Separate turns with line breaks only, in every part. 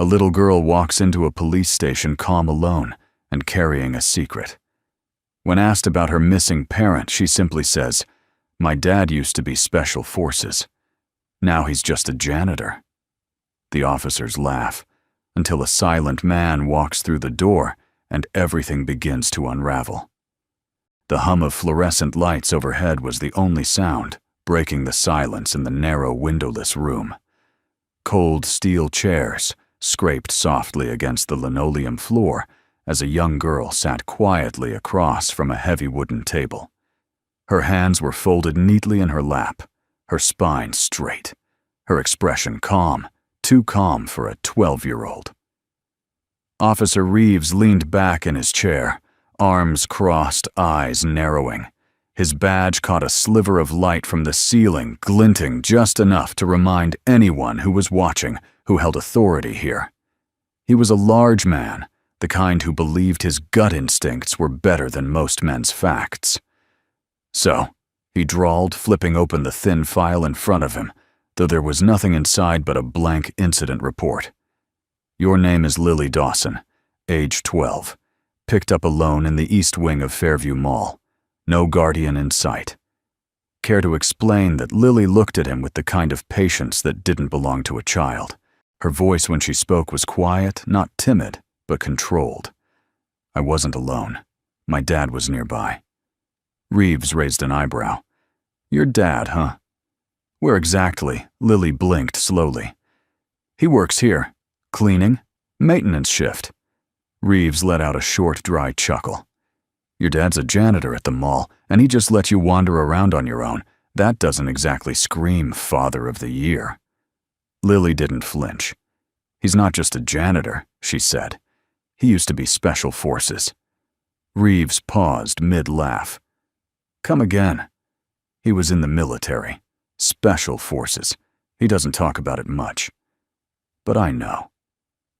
A little girl walks into a police station calm alone and carrying a secret. When asked about her missing parent, she simply says, "My dad used to be Special Forces. Now he's just a janitor." The officers laugh until a silent man walks through the door and everything begins to unravel. The hum of fluorescent lights overhead was the only sound, breaking the silence in the narrow windowless room. Cold steel chairs scraped softly against the linoleum floor as a young girl sat quietly across from a heavy wooden table. Her hands were folded neatly in her lap, her spine straight, her expression calm, too calm for a 12-year-old. Officer Reeves leaned back in his chair, arms crossed, eyes narrowing. His badge caught a sliver of light from the ceiling, glinting just enough to remind anyone who was watching who held authority here. He was a large man, the kind who believed his gut instincts were better than most men's facts. "So," he drawled, flipping open the thin file in front of him, though there was nothing inside but a blank incident report. "Your name is Lily Dawson, age 12, picked up alone in the east wing of Fairview Mall. No guardian in sight." Care to explain that Lily looked at him with the kind of patience that didn't belong to a child. Her voice when she spoke was quiet, not timid, but controlled. "I wasn't alone. My dad was nearby." Reeves raised an eyebrow. "Your dad, huh? Where exactly?" Lily blinked slowly. "He works here. Cleaning? Maintenance shift." Reeves let out a short, dry chuckle. "Your dad's a janitor at the mall, and he just lets you wander around on your own. That doesn't exactly scream Father of the Year." Lily didn't flinch. "He's not just a janitor," she said. "He used to be Special Forces." Reeves paused mid-laugh. "Come again." "He was in the military. Special Forces. He doesn't talk about it much." "But I know."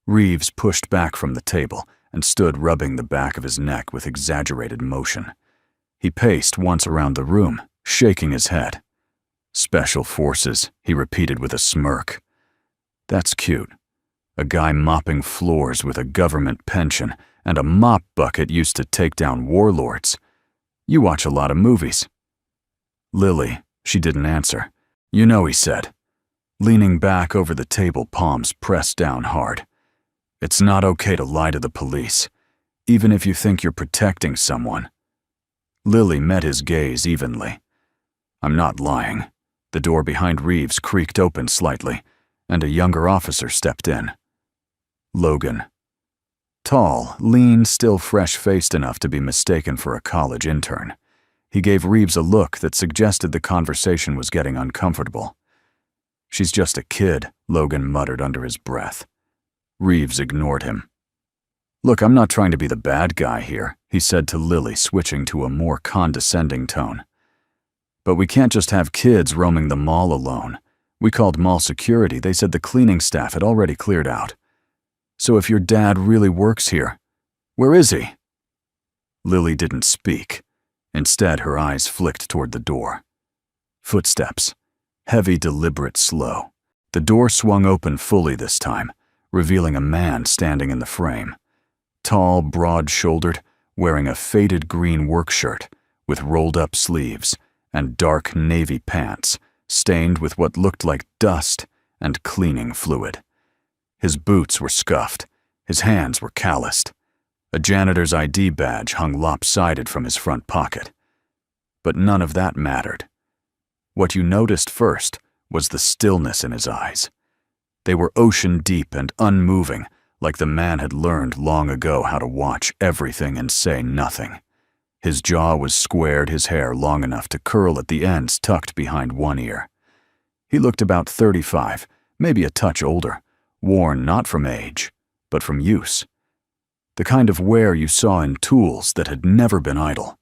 Reeves pushed back from the table and stood rubbing the back of his neck with exaggerated motion. He paced once around the room, shaking his head. "Special Forces," he repeated with a smirk. "That's cute. A guy mopping floors with a government pension and a mop bucket used to take down warlords. You watch a lot of movies." "Lily," she didn't answer. "You know," he said, leaning back over the table, palms pressed down hard. "It's not okay to lie to the police, even if you think you're protecting someone." Lily met his gaze evenly. "I'm not lying." The door behind Reeves creaked open slightly, and a younger officer stepped in. Logan. Tall, lean, still fresh-faced enough to be mistaken for a college intern. He gave Reeves a look that suggested the conversation was getting uncomfortable. "She's just a kid," Logan muttered under his breath. Reeves ignored him. "Look, I'm not trying to be the bad guy here," he said to Lily, switching to a more condescending tone. "But we can't just have kids roaming the mall alone. We called mall security. They said the cleaning staff had already cleared out. So if your dad really works here, where is he?" Lily didn't speak. Instead, her eyes flicked toward the door. Footsteps. Heavy, deliberate, slow. The door swung open fully this time, revealing a man standing in the frame. Tall, broad-shouldered, wearing a faded green work shirt with rolled-up sleeves and dark navy pants, stained with what looked like dust and cleaning fluid. His boots were scuffed. His hands were calloused. A janitor's ID badge hung lopsided from his front pocket. But none of that mattered. What you noticed first was the stillness in his eyes. They were ocean-deep and unmoving, like the man had learned long ago how to watch everything and say nothing. His jaw was squared, his hair long enough to curl at the ends tucked behind one ear. He looked about 35, maybe a touch older, worn not from age, but from use. The kind of wear you saw in tools that had never been idle.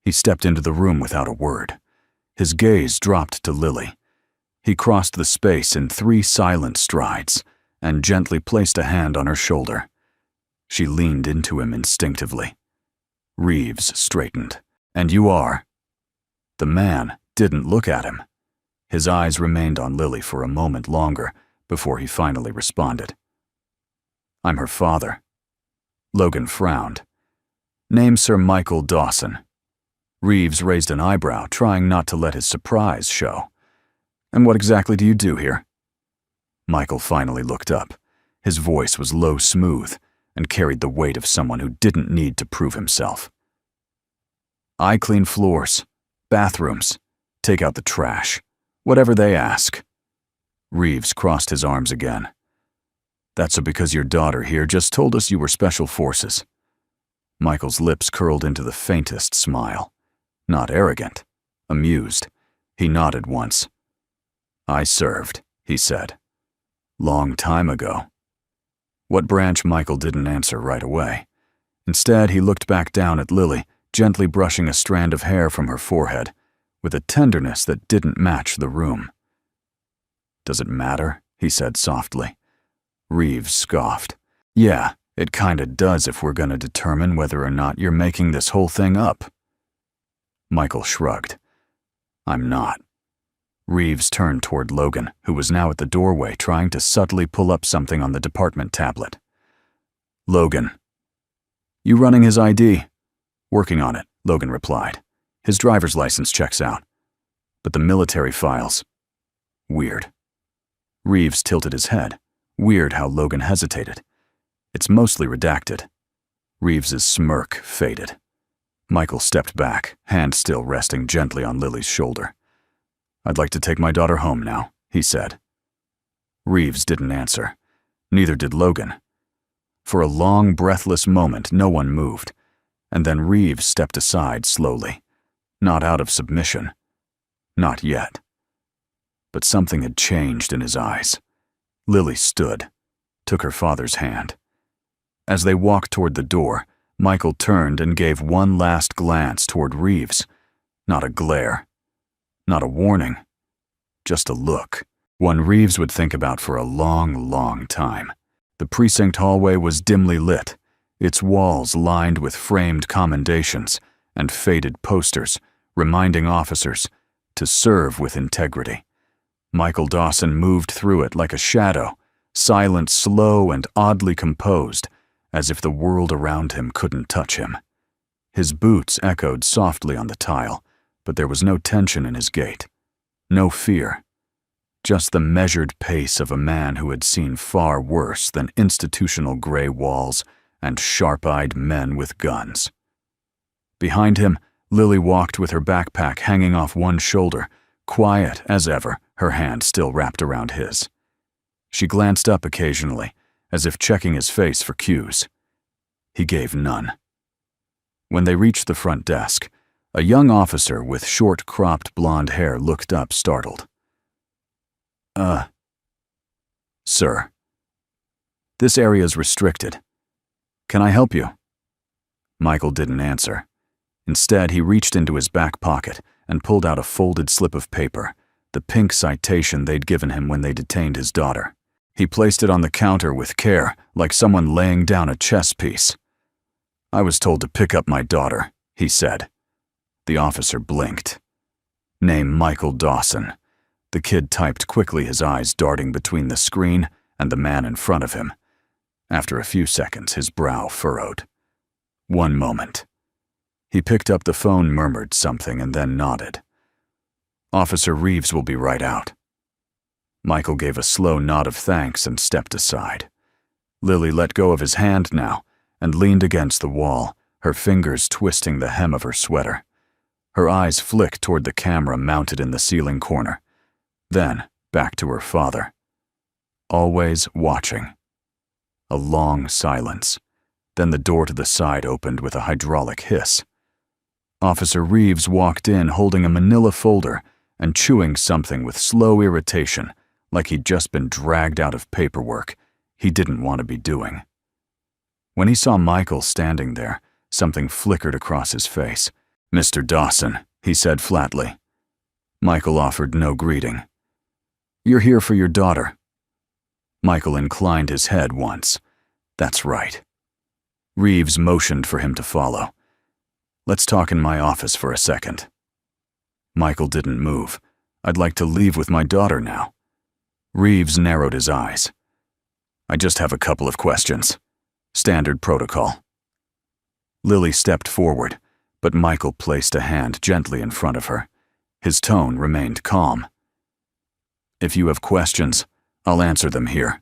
He stepped into the room without a word. His gaze dropped to Lily. He crossed the space in 3 silent strides and gently placed a hand on her shoulder. She leaned into him instinctively. Reeves straightened. "And you are?" The man didn't look at him. His eyes remained on Lily for a moment longer before he finally responded. I'm her father. Logan frowned. Name Sir Michael Dawson. Reeves raised an eyebrow, trying not to let his surprise show. And what exactly do you do here? Michael finally looked up. His voice was low smooth and carried the weight of someone who didn't need to prove himself. I clean floors, bathrooms, take out the trash, whatever they ask. Reeves crossed his arms again. That's because your daughter here just told us you were special forces. Michael's lips curled into the faintest smile. Not arrogant, amused. He nodded once. I served, he said. Long time ago. What branch? Michael didn't answer right away. Instead, he looked back down at Lily, gently brushing a strand of hair from her forehead, with a tenderness that didn't match the room. Does it matter? He said softly. Reeves scoffed. Yeah, it kinda does if we're gonna determine whether or not you're making this whole thing up. Michael shrugged. I'm not. Reeves turned toward Logan, who was now at the doorway trying to subtly pull up something on the department tablet. Logan. You running his ID? Working on it, Logan replied. His driver's license checks out. But the military files. Weird. Reeves tilted his head. Weird how Logan hesitated. It's mostly redacted. Reeves's smirk faded. Michael stepped back, hand still resting gently on Lily's shoulder. I'd like to take my daughter home now, he said. Reeves didn't answer. Neither did Logan. For a long, breathless moment, no one moved, and then Reeves stepped aside slowly. Not out of submission. Not yet. But something had changed in his eyes. Lily stood, took her father's hand. As they walked toward the door, Michael turned and gave one last glance toward Reeves. Not a glare. Not a warning. Just a look. One Reeves would think about for a long, long time. The precinct hallway was dimly lit, its walls lined with framed commendations and faded posters reminding officers to serve with integrity. Michael Dawson moved through it like a shadow, silent, slow, and oddly composed, as if the world around him couldn't touch him. His boots echoed softly on the tile, but there was no tension in his gait, no fear, just the measured pace of a man who had seen far worse than institutional gray walls and sharp-eyed men with guns. Behind him, Lily walked with her backpack hanging off one shoulder, quiet as ever, her hand still wrapped around his. She glanced up occasionally, as if checking his face for cues. He gave none. When they reached the front desk, a young officer with short, cropped blonde hair looked up, startled. Sir. This area's restricted. Can I help you? Michael didn't answer. Instead, he reached into his back pocket and pulled out a folded slip of paper, the pink citation they'd given him when they detained his daughter. He placed it on the counter with care, like someone laying down a chess piece. I was told to pick up my daughter, he said. The officer blinked. Name Michael Dawson. The kid typed quickly, his eyes darting between the screen and the man in front of him. After a few seconds, his brow furrowed. One moment. He picked up the phone, murmured something, and then nodded. Officer Reeves will be right out. Michael gave a slow nod of thanks and stepped aside. Lily let go of his hand now and leaned against the wall, her fingers twisting the hem of her sweater. Her eyes flicked toward the camera mounted in the ceiling corner. Then back to her father. Always watching. A long silence. Then the door to the side opened with a hydraulic hiss. Officer Reeves walked in holding a manila folder and chewing something with slow irritation, like he'd just been dragged out of paperwork he didn't want to be doing. When he saw Michael standing there, something flickered across his face. Mr. Dawson, he said flatly. Michael offered no greeting. You're here for your daughter. Michael inclined his head once. That's right. Reeves motioned for him to follow. Let's talk in my office for a second. Michael didn't move. I'd like to leave with my daughter now. Reeves narrowed his eyes. I just have a couple of questions. Standard protocol. Lily stepped forward, but Michael placed a hand gently in front of her. His tone remained calm. If you have questions, I'll answer them here.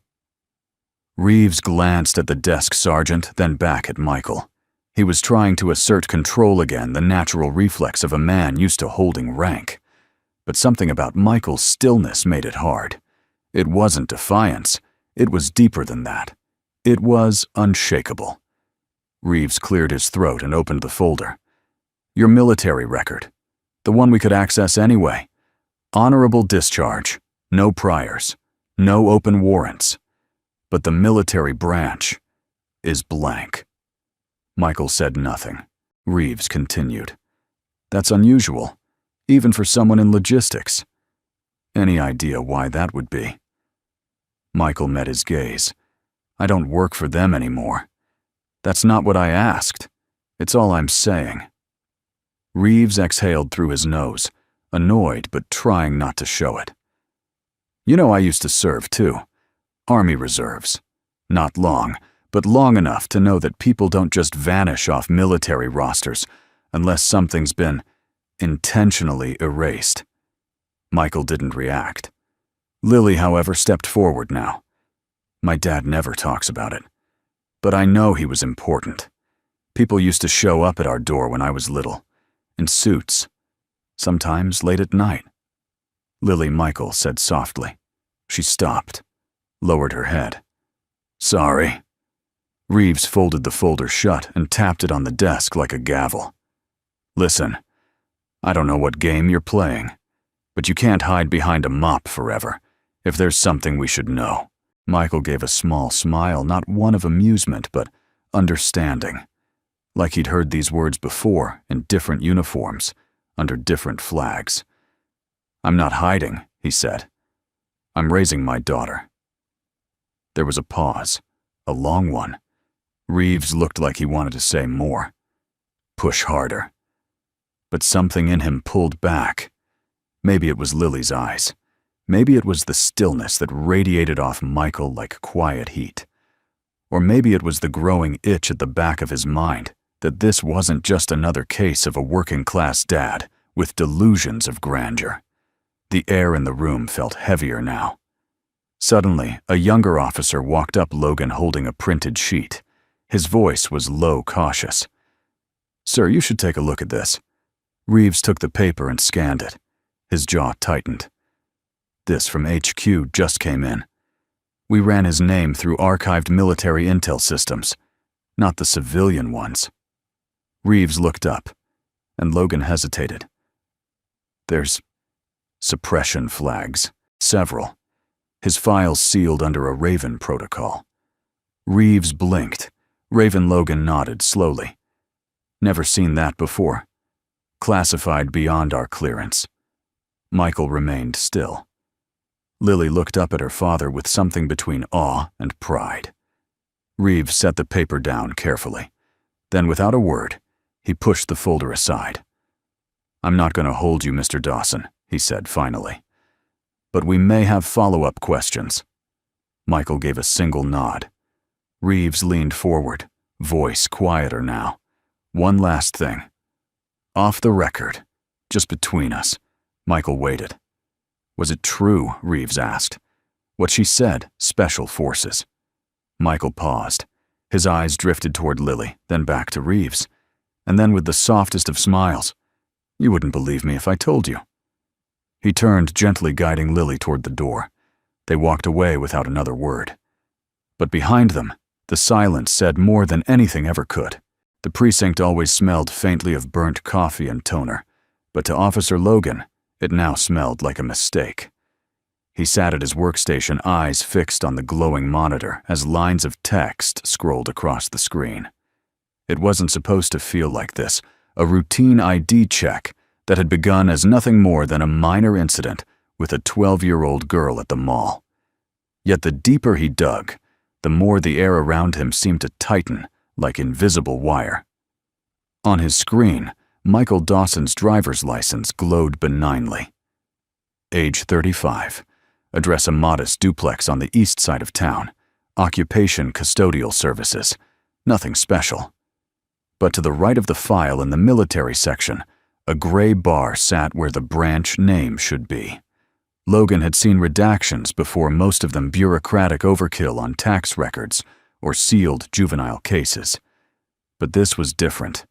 Reeves glanced at the desk sergeant, then back at Michael. He was trying to assert control again, the natural reflex of a man used to holding rank. But something about Michael's stillness made it hard. It wasn't defiance. It was deeper than that. It was unshakable. Reeves cleared his throat and opened the folder. Your military record. The one we could access anyway. Honorable discharge. No priors. No open warrants. But the military branch is blank. Michael said nothing. Reeves continued. That's unusual, even for someone in logistics. Any idea why that would be? Michael met his gaze. I don't work for them anymore. That's not what I asked. It's all I'm saying. Reeves exhaled through his nose, annoyed but trying not to show it. You know, I used to serve too. Army reserves. Not long, but long enough to know that people don't just vanish off military rosters unless something's been intentionally erased. Michael didn't react. Lily, however, stepped forward now. My dad never talks about it, but I know he was important. People used to show up at our door when I was little, in suits, sometimes late at night. Lily, Michael said softly. She stopped, lowered her head. Sorry. Reeves folded the folder shut and tapped it on the desk like a gavel. Listen, I don't know what game you're playing, but you can't hide behind a mop forever if there's something we should know. Michael gave a small smile, not one of amusement, but understanding, like he'd heard these words before in different uniforms, under different flags. I'm not hiding, he said. I'm raising my daughter. There was a pause, a long one. Reeves looked like he wanted to say more. Push harder. But something in him pulled back. Maybe it was Lily's eyes. Maybe it was the stillness that radiated off Michael like quiet heat. Or maybe it was the growing itch at the back of his mind that this wasn't just another case of a working-class dad with delusions of grandeur. The air in the room felt heavier now. Suddenly, a younger officer walked up Logan holding a printed sheet. His voice was low, cautious. Sir, you should take a look at this. Reeves took the paper and scanned it. His jaw tightened. This from HQ just came in. We ran his name through archived military intel systems, not the civilian ones. Reeves looked up, and Logan hesitated. There's suppression flags, several. His files sealed under a Raven protocol. Reeves blinked. Raven Logan nodded slowly. Never seen that before. Classified beyond our clearance. Michael remained still. Lily looked up at her father with something between awe and pride. Reeves set the paper down carefully. Then, without a word, he pushed the folder aside. I'm not going to hold you, Mr. Dawson, he said finally. But we may have follow-up questions. Michael gave a single nod. Reeves leaned forward, voice quieter now. One last thing. Off the record, just between us. Michael waited. Was it true, Reeves asked. What she said, special forces. Michael paused. His eyes drifted toward Lily, then back to Reeves. And then with the softest of smiles, you wouldn't believe me if I told you. He turned, gently guiding Lily toward the door. They walked away without another word. But behind them, the silence said more than anything ever could. The precinct always smelled faintly of burnt coffee and toner, but to Officer Logan, it now smelled like a mistake. He sat at his workstation, eyes fixed on the glowing monitor as lines of text scrolled across the screen. It wasn't supposed to feel like this, a routine ID check that had begun as nothing more than a minor incident with a 12-year-old girl at the mall. Yet the deeper he dug, the more the air around him seemed to tighten like invisible wire. On his screen, Michael Dawson's driver's license glowed benignly. Age 35. Address a modest duplex on the east side of town. Occupation custodial services. Nothing special. But to the right of the file in the military section, a gray bar sat where the branch name should be. Logan had seen redactions before, most of them bureaucratic overkill on tax records or sealed juvenile cases. But this was different.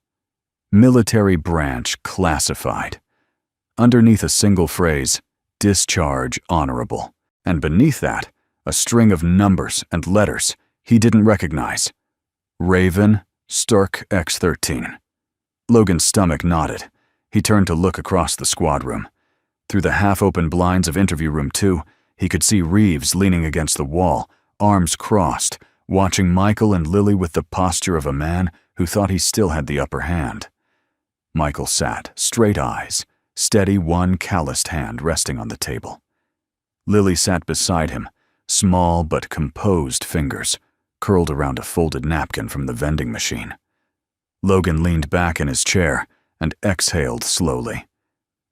Military branch classified. Underneath a single phrase, discharge honorable. And beneath that, a string of numbers and letters he didn't recognize. Raven, Sturk X-13. Logan's stomach knotted. He turned to look across the squad room. Through the half-open blinds of interview room 2, he could see Reeves leaning against the wall, arms crossed, watching Michael and Lily with the posture of a man who thought he still had the upper hand. Michael sat, straight eyes, steady, one calloused hand resting on the table. Lily sat beside him, small but composed fingers curled around a folded napkin from the vending machine. Logan leaned back in his chair and exhaled slowly.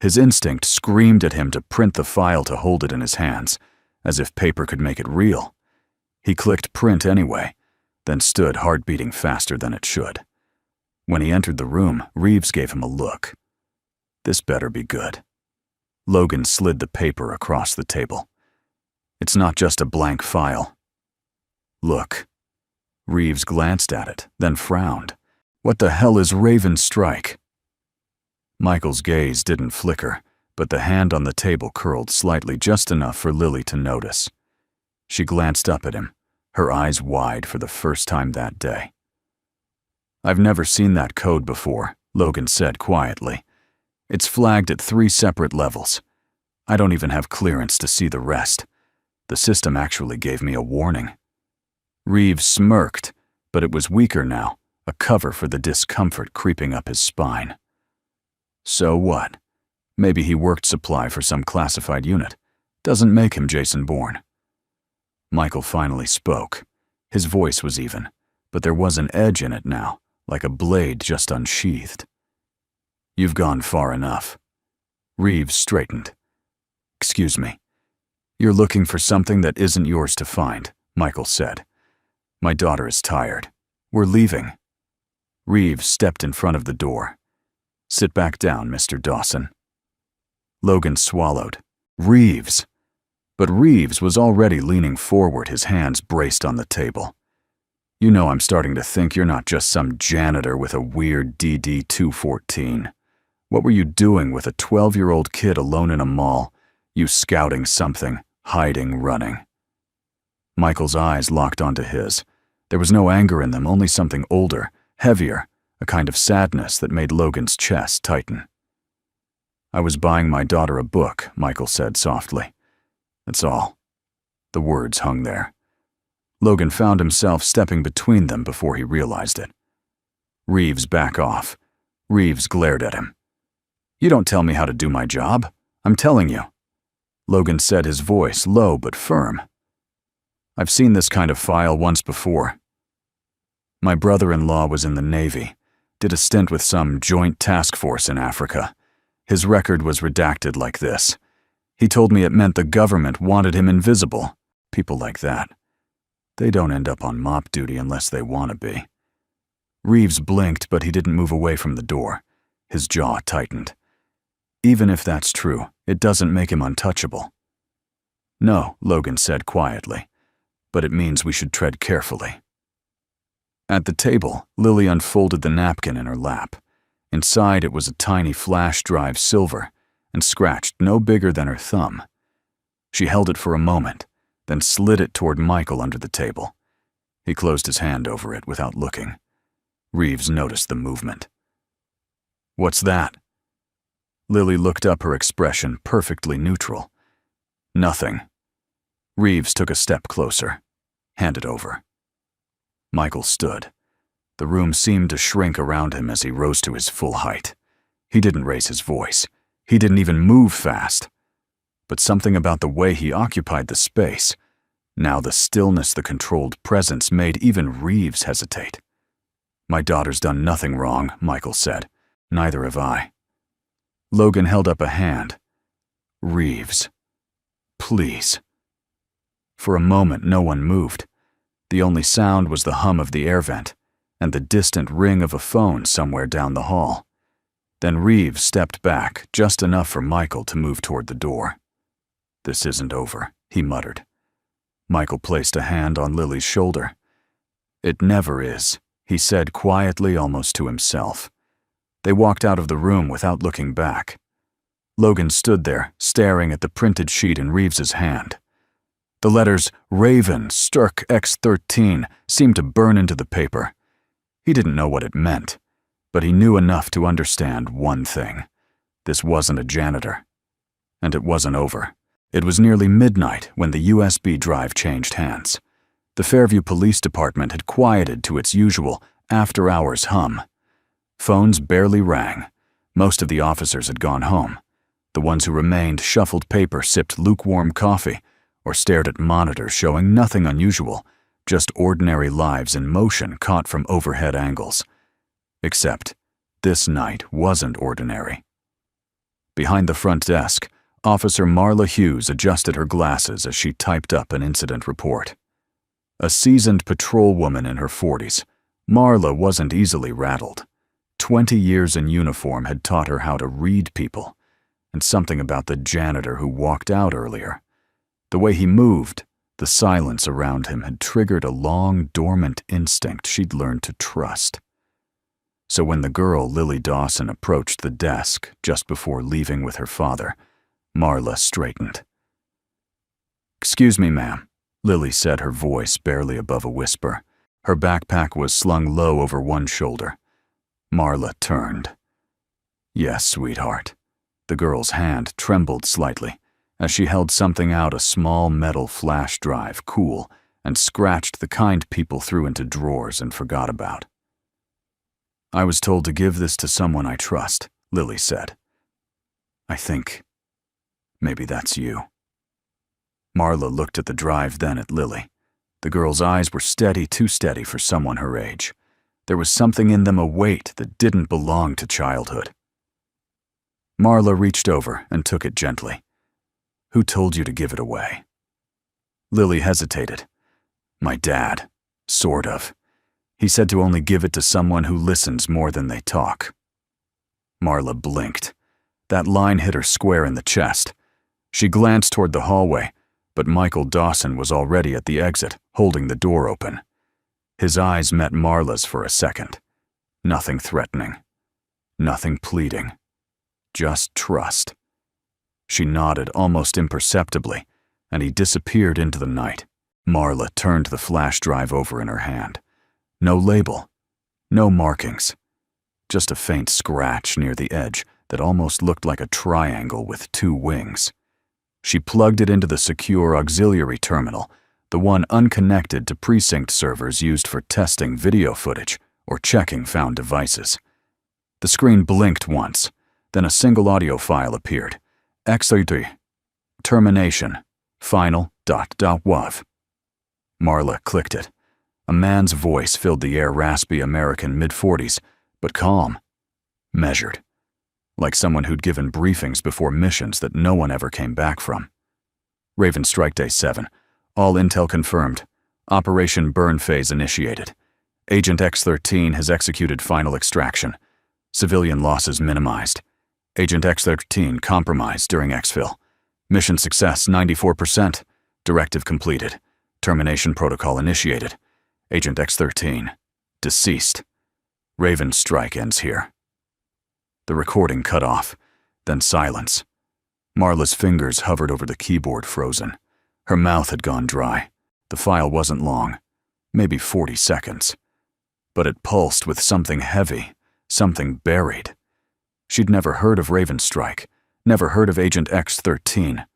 His instinct screamed at him to print the file, to hold it in his hands, as if paper could make it real. He clicked print anyway, then stood, heart beating faster than it should. When he entered the room, Reeves gave him a look. This better be good. Logan slid the paper across the table. It's not just a blank file. Look. Reeves glanced at it, then frowned. What the hell is Raven Strike? Michael's gaze didn't flicker, but the hand on the table curled slightly, just enough for Lily to notice. She glanced up at him, her eyes wide for the first time that day. I've never seen that code before, Logan said quietly. It's flagged at 3 separate levels. I don't even have clearance to see the rest. The system actually gave me a warning. Reeves smirked, but it was weaker now, a cover for the discomfort creeping up his spine. So what? Maybe he worked supply for some classified unit. Doesn't make him Jason Bourne. Michael finally spoke. His voice was even, but there was an edge in it now, like a blade just unsheathed. You've gone far enough. Reeves straightened. Excuse me. You're looking for something that isn't yours to find, Michael said. My daughter is tired. We're leaving. Reeves stepped in front of the door. Sit back down, Mr. Dawson. Logan swallowed. Reeves. But Reeves was already leaning forward, his hands braced on the table. You know, I'm starting to think you're not just some janitor with a weird DD-214. What were you doing with a 12-year-old kid alone in a mall? You scouting something, hiding, running. Michael's eyes locked onto his. There was no anger in them, only something older, heavier, a kind of sadness that made Logan's chest tighten. I was buying my daughter a book, Michael said softly. That's all. The words hung there. Logan found himself stepping between them before he realized it. Reeves, back off. Reeves glared at him. You don't tell me how to do my job. I'm telling you. Logan said, his voice low but firm. I've seen this kind of file once before. My brother-in-law was in the Navy, did a stint with some joint task force in Africa. His record was redacted like this. He told me it meant the government wanted him invisible. People like that. They don't end up on mop duty unless they want to be. Reeves blinked, but he didn't move away from the door. His jaw tightened. Even if that's true, it doesn't make him untouchable. No, Logan said quietly, but it means we should tread carefully. At the table, Lily unfolded the napkin in her lap. Inside it was a tiny flash drive, silver, and scratched no bigger than her thumb. She held it for a moment, then slid it toward Michael under the table. He closed his hand over it without looking. Reeves noticed the movement. What's that? Lily looked up, her expression perfectly neutral. Nothing. Reeves took a step closer. Hand it over. Michael stood. The room seemed to shrink around him as he rose to his full height. He didn't raise his voice. He didn't even move fast. But something about the way he occupied the space, now the stillness, the controlled presence, made even Reeves hesitate. My daughter's done nothing wrong, Michael said. Neither have I. Logan held up a hand. Reeves. Please. For a moment, no one moved. The only sound was the hum of the air vent and the distant ring of a phone somewhere down the hall. Then Reeves stepped back, just enough for Michael to move toward the door. "This isn't over," he muttered. Michael placed a hand on Lily's shoulder. "It never is," he said quietly, almost to himself. They walked out of the room without looking back. Logan stood there, staring at the printed sheet in Reeves's hand. The letters Raven Sturk X13 seemed to burn into the paper. He didn't know what it meant, but he knew enough to understand one thing. This wasn't a janitor. And it wasn't over. It was nearly midnight when the USB drive changed hands. The Fairview Police Department had quieted to its usual after-hours hum. Phones barely rang. Most of the officers had gone home. The ones who remained shuffled paper, sipped lukewarm coffee, or stared at monitors showing nothing unusual, just ordinary lives in motion caught from overhead angles. Except, this night wasn't ordinary. Behind the front desk, Officer Marla Hughes adjusted her glasses as she typed up an incident report. A seasoned patrol woman in her 40s, Marla wasn't easily rattled. 20 years in uniform had taught her how to read people, and something about the janitor who walked out earlier. The way he moved, the silence around him had triggered a long, dormant instinct she'd learned to trust. So when the girl, Lily Dawson, approached the desk just before leaving with her father, Marla straightened. "Excuse me, ma'am," Lily said, her voice barely above a whisper. Her backpack was slung low over one shoulder. Marla turned. "Yes, sweetheart." The girl's hand trembled slightly as she held something out, a small metal flash drive, cool, and scratched, the kind people threw into drawers and forgot about. "I was told to give this to someone I trust," Lily said. "I think maybe that's you." Marla looked at the drive, then at Lily. The girl's eyes were steady, too steady for someone her age. There was something in them, a weight that didn't belong to childhood. Marla reached over and took it gently. "Who told you to give it away?" Lily hesitated. "My dad, sort of. He said to only give it to someone who listens more than they talk." Marla blinked. That line hit her square in the chest. She glanced toward the hallway, but Michael Dawson was already at the exit, holding the door open. His eyes met Marla's for a second. Nothing threatening. Nothing pleading. Just trust. She nodded almost imperceptibly, and he disappeared into the night. Marla turned the flash drive over in her hand. No label. No markings. Just a faint scratch near the edge that almost looked like a triangle with two wings. She plugged it into the secure auxiliary terminal, the one unconnected to precinct servers used for testing video footage or checking found devices. The screen blinked once, then a single audio file appeared. X33. Termination. Final.wav. Marla clicked it. A man's voice filled the air, raspy American, mid-40s, but calm. Measured. Like someone who'd given briefings before missions that no one ever came back from. Raven Strike Day 7. All intel confirmed. Operation Burn Phase initiated. Agent X13 has executed final extraction. Civilian losses minimized. Agent X13 compromised during exfil. Mission success 94%. Directive completed. Termination protocol initiated. Agent X13 deceased. Raven Strike ends here. The recording cut off, then silence. Marla's fingers hovered over the keyboard, frozen. Her mouth had gone dry. The file wasn't long, maybe 40 seconds. But it pulsed with something heavy, something buried. She'd never heard of Raven Strike, never heard of Agent X13.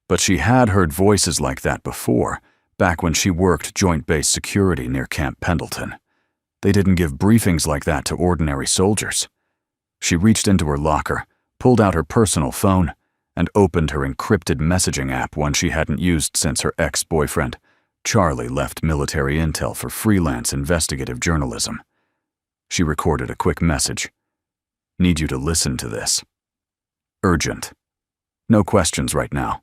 But she had heard voices like that before, back when she worked Joint Base Security near Camp Pendleton. They didn't give briefings like that to ordinary soldiers. She reached into her locker, pulled out her personal phone, and opened her encrypted messaging app, one she hadn't used since her ex-boyfriend, Charlie, left military intel for freelance investigative journalism. She recorded a quick message. "Need you to listen to this. Urgent. No questions right now."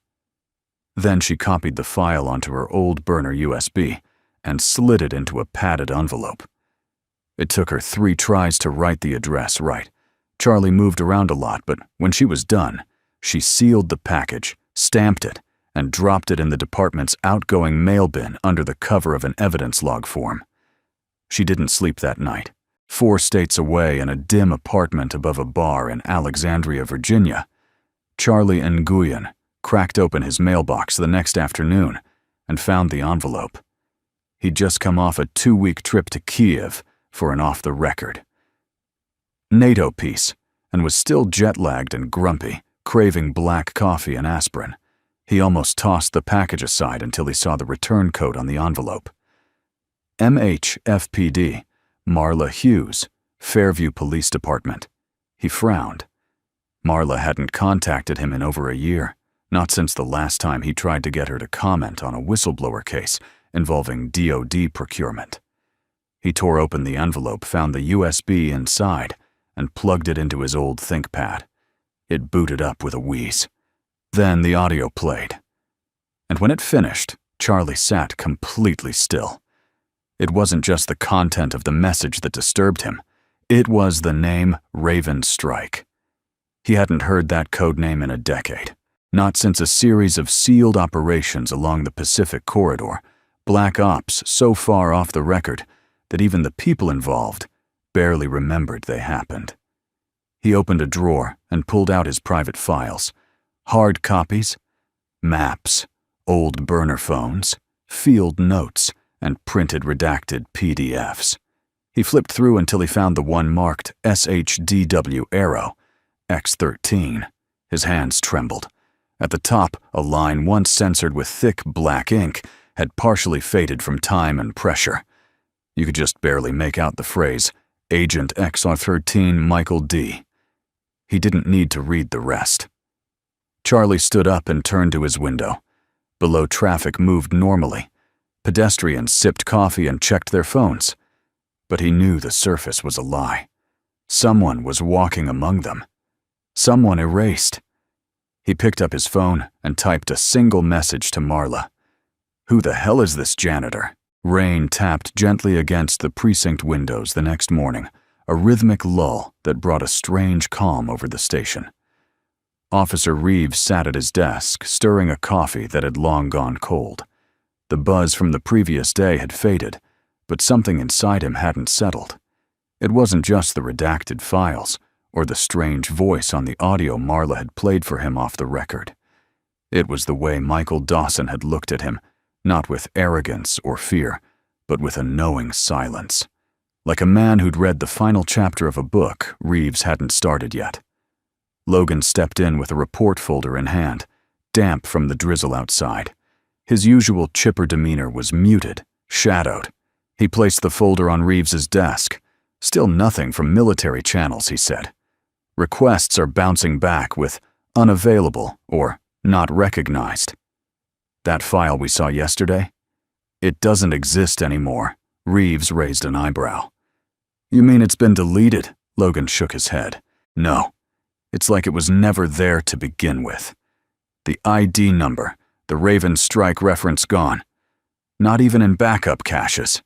Then she copied the file onto her old burner USB, and slid it into a padded envelope. It took her 3 tries to write the address right. Charlie moved around a lot, but when she was done, she sealed the package, stamped it, and dropped it in the department's outgoing mail bin under the cover of an evidence log form. She didn't sleep that night. 4 states away in a dim apartment above a bar in Alexandria, Virginia, Charlie Nguyen cracked open his mailbox the next afternoon and found the envelope. He'd just come off a 2-week trip to Kiev for an off-the-record NATO piece and was still jet-lagged and grumpy, craving black coffee and aspirin. He almost tossed the package aside until he saw the return code on the envelope. MHFPD, Marla Hughes, Fairview Police Department. He frowned. Marla hadn't contacted him in over a year, not since the last time he tried to get her to comment on a whistleblower case involving DoD procurement. He tore open the envelope, found the USB inside, and plugged it into his old ThinkPad. It booted up with a wheeze. Then the audio played. And when it finished, Charlie sat completely still. It wasn't just the content of the message that disturbed him. It was the name Raven Strike. He hadn't heard that code name in a decade, not since a series of sealed operations along the Pacific Corridor, black ops so far off the record that even the people involved barely remembered they happened. He opened a drawer and pulled out his private files, hard copies, maps, old burner phones, field notes, and printed redacted PDFs. He flipped through until he found the one marked SHDW Arrow, X13. His hands trembled. At the top, a line once censored with thick black ink had partially faded from time and pressure. You could just barely make out the phrase, Agent XR13 Michael D. He didn't need to read the rest. Charlie stood up and turned to his window. Below, traffic moved normally. Pedestrians sipped coffee and checked their phones. But he knew the surface was a lie. Someone was walking among them. Someone erased. He picked up his phone and typed a single message to Marla. "Who the hell is this janitor?" Rain tapped gently against the precinct windows the next morning, a rhythmic lull that brought a strange calm over the station. Officer Reeves sat at his desk, stirring a coffee that had long gone cold. The buzz from the previous day had faded, but something inside him hadn't settled. It wasn't just the redacted files or the strange voice on the audio Marla had played for him off the record. It was the way Michael Dawson had looked at him, not with arrogance or fear, but with a knowing silence. Like a man who'd read the final chapter of a book Reeves hadn't started yet. Logan stepped in with a report folder in hand, damp from the drizzle outside. His usual chipper demeanor was muted, shadowed. He placed the folder on Reeves's desk. "Still nothing from military channels," he said. "Requests are bouncing back with unavailable or not recognized." "That file we saw yesterday? It doesn't exist anymore." Reeves raised an eyebrow. "You mean it's been deleted?" Logan shook his head. "No. It's like it was never there to begin with. The ID number, the Raven Strike reference gone. Not even in backup caches."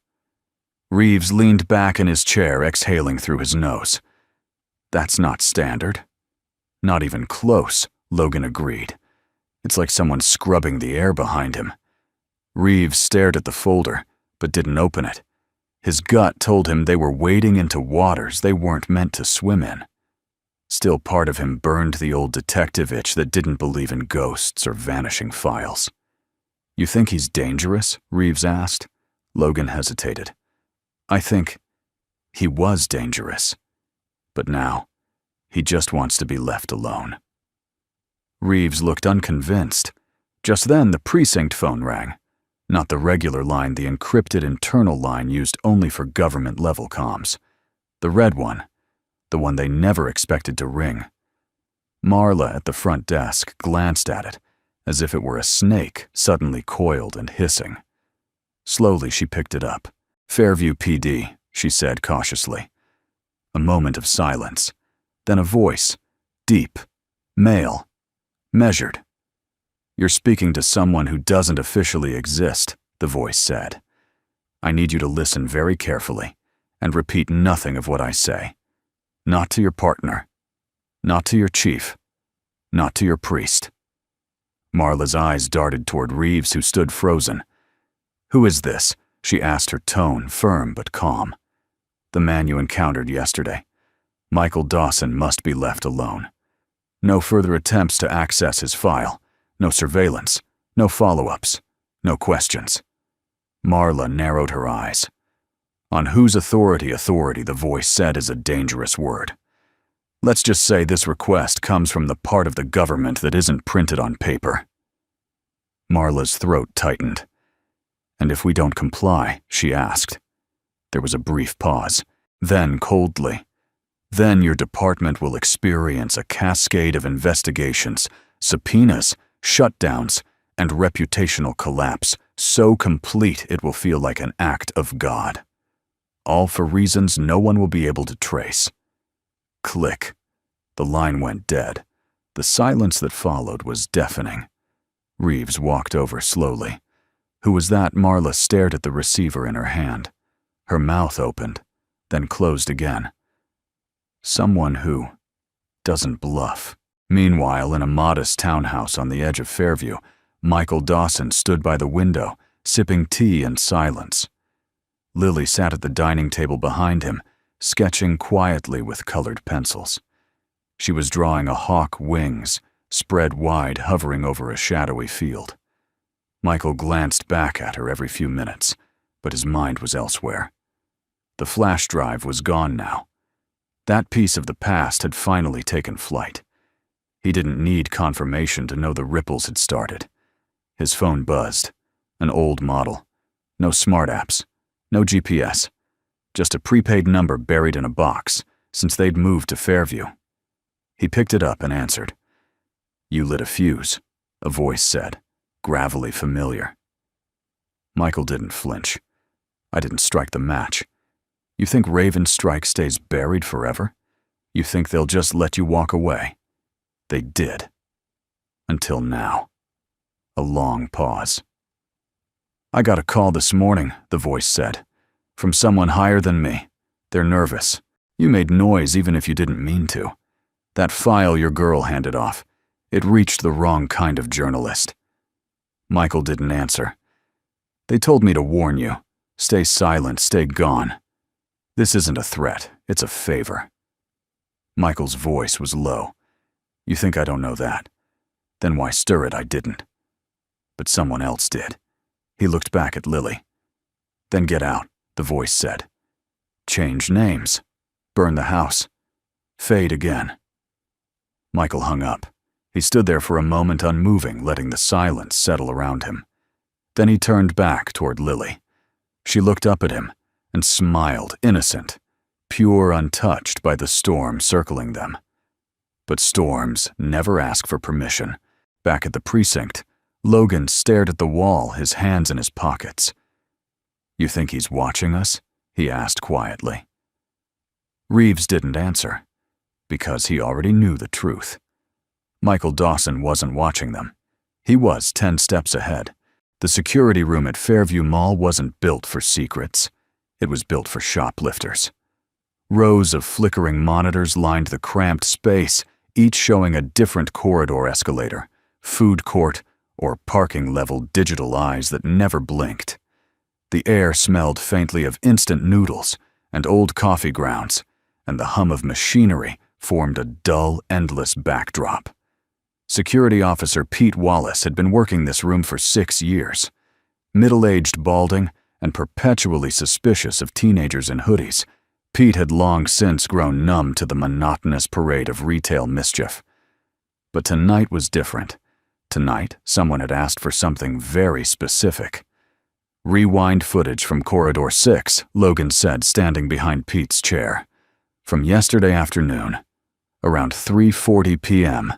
Reeves leaned back in his chair, exhaling through his nose. "That's not standard." "Not even close," Logan agreed. "It's like someone scrubbing the air behind him." Reeves stared at the folder, but didn't open it. His gut told him they were wading into waters they weren't meant to swim in. Still, part of him burned the old detective itch that didn't believe in ghosts or vanishing files. "You think he's dangerous?" Reeves asked. Logan hesitated. "I think he was dangerous. But now, he just wants to be left alone." Reeves looked unconvinced. Just then, the precinct phone rang. Not the regular line, the encrypted internal line used only for government-level comms. The red one. The one they never expected to ring. Marla at the front desk glanced at it, as if it were a snake suddenly coiled and hissing. Slowly she picked it up. "Fairview PD," she said cautiously. A moment of silence. Then a voice, deep, male, measured. "You're speaking to someone who doesn't officially exist," the voice said. I need you to listen very carefully and repeat nothing of what I say. Not to your partner, not to your chief, not to your priest." Marla's eyes darted toward Reeves, who stood frozen. "Who is this?" she asked, her tone firm but calm. "The man you encountered yesterday. Michael Dawson must be left alone. No further attempts to access his file, no surveillance, no follow-ups, no questions." Marla narrowed her eyes. "On whose authority, the voice said is a dangerous word. Let's just say this request comes from the part of the government that isn't printed on paper." Marla's throat tightened. "And if we don't comply?" she asked. There was a brief pause. Then, coldly, "Then your department will experience a cascade of investigations, subpoenas, shutdowns, and reputational collapse so complete it will feel like an act of God. All for reasons no one will be able to trace." Click. The line went dead. The silence that followed was deafening. Reeves walked over slowly. "Who was that?" Marla stared at the receiver in her hand. Her mouth opened, then closed again. "Someone who doesn't bluff." Meanwhile, in a modest townhouse on the edge of Fairview, Michael Dawson stood by the window, sipping tea in silence. Lily sat at the dining table behind him, sketching quietly with colored pencils. She was drawing a hawk wings, spread wide, hovering over a shadowy field. Michael glanced back at her every few minutes, but his mind was elsewhere. The flash drive was gone now. That piece of the past had finally taken flight. He didn't need confirmation to know the ripples had started. His phone buzzed. An old model. No smart apps. No GPS. Just a prepaid number buried in a box, since they'd moved to Fairview. He picked it up and answered. "You lit a fuse," a voice said, gravelly familiar. Michael didn't flinch. "I didn't strike the match. You think Raven's strike stays buried forever? You think they'll just let you walk away? They did. Until now." A long pause. "I got a call this morning," the voice said, "from someone higher than me. They're nervous. You made noise even if you didn't mean to. That file your girl handed off, it reached the wrong kind of journalist." Michael didn't answer. "They told me to warn you. Stay silent, stay gone. This isn't a threat, it's a favor." Michael's voice was low. "You think I don't know that? Then why stir it? I didn't. But someone else did." He looked back at Lily. "Then get out," the voice said. "Change names. Burn the house. Fade again." Michael hung up. He stood there for a moment unmoving, letting the silence settle around him. Then he turned back toward Lily. She looked up at him and smiled, innocent, pure, untouched by the storm circling them. But storms never ask for permission. Back at the precinct, Logan stared at the wall, his hands in his pockets. "You think he's watching us?" he asked quietly. Reeves didn't answer, because he already knew the truth. Michael Dawson wasn't watching them. He was 10 steps ahead. The security room at Fairview Mall wasn't built for secrets. It was built for shoplifters. Rows of flickering monitors lined the cramped space, each showing a different corridor escalator, food court, or parking-level digital eyes that never blinked. The air smelled faintly of instant noodles and old coffee grounds, and the hum of machinery formed a dull, endless backdrop. Security Officer Pete Wallace had been working this room for 6 years. Middle-aged, balding, and perpetually suspicious of teenagers in hoodies, Pete had long since grown numb to the monotonous parade of retail mischief. But tonight was different. Tonight, someone had asked for something very specific. "Rewind footage from Corridor 6, Logan said, standing behind Pete's chair. "From yesterday afternoon. Around 3:40 p.m.,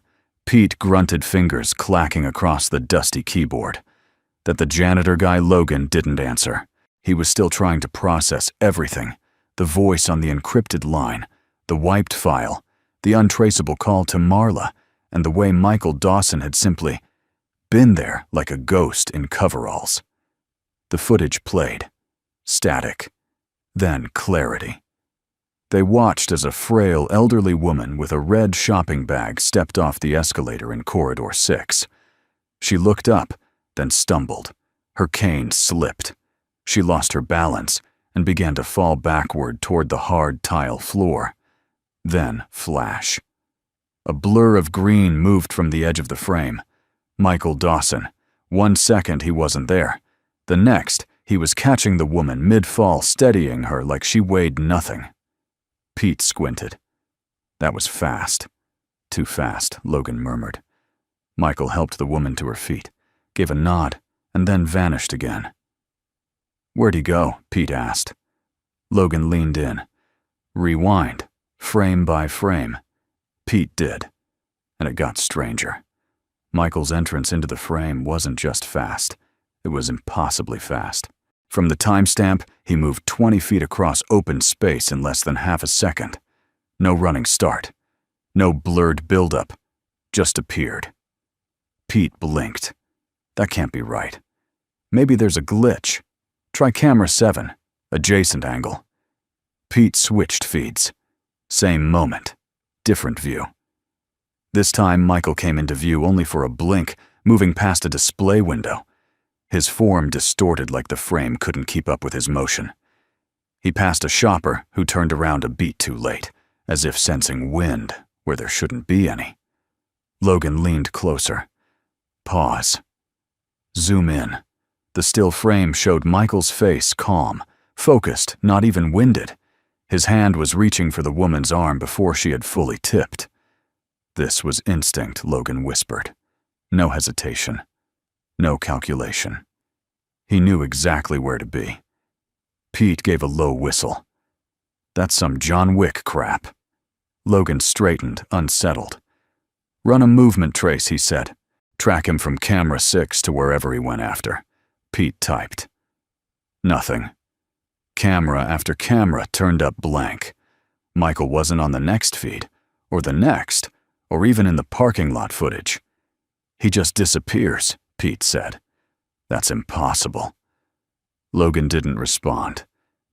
Pete grunted, fingers clacking across the dusty keyboard. That the janitor guy Logan didn't answer. He was still trying to process everything. The voice on the encrypted line, the wiped file, the untraceable call to Marla, and the way Michael Dawson had simply been there like a ghost in coveralls. The footage played. static, then clarity. They watched as a frail, elderly woman with a red shopping bag stepped off the escalator in Corridor 6. She looked up, then stumbled. Her cane slipped. She lost her balance and began to fall backward toward the hard tile floor. Then, flash. A blur of green moved from the edge of the frame. Michael Dawson. 1 second he wasn't there. The next, he was catching the woman mid-fall, steadying her like she weighed nothing. Pete squinted. That was fast. Too fast, Logan murmured. Michael helped the woman to her feet, gave a nod, and then vanished again. Where'd he go? Pete asked. Logan leaned in. Rewind, frame by frame. Pete did, and it got stranger. Michael's entrance into the frame wasn't just fast, it was impossibly fast. From the timestamp, he moved 20 feet across open space in less than half a second. No running start. No blurred buildup. Just appeared. Pete blinked. That can't be right. Maybe there's a glitch. Try camera 7, adjacent angle. Pete switched feeds. Same moment. Different view. This time, Michael came into view only for a blink, moving past a display window. His form distorted like the frame couldn't keep up with his motion. He passed a shopper who turned around a beat too late, as if sensing wind where there shouldn't be any. Logan leaned closer. Pause. Zoom in. The still frame showed Michael's face calm, focused, not even winded. His hand was reaching for the woman's arm before she had fully tipped. This was instinct, Logan whispered. No hesitation. No calculation. He knew exactly where to be. Pete gave a low whistle. That's some John Wick crap. Logan straightened, unsettled. Run a movement trace, he said. Track him from camera 6 to wherever he went after. Pete typed. Nothing. Camera after camera turned up blank. Michael wasn't on the next feed, or the next, or even in the parking lot footage. He just disappears, Pete said. That's impossible. Logan didn't respond,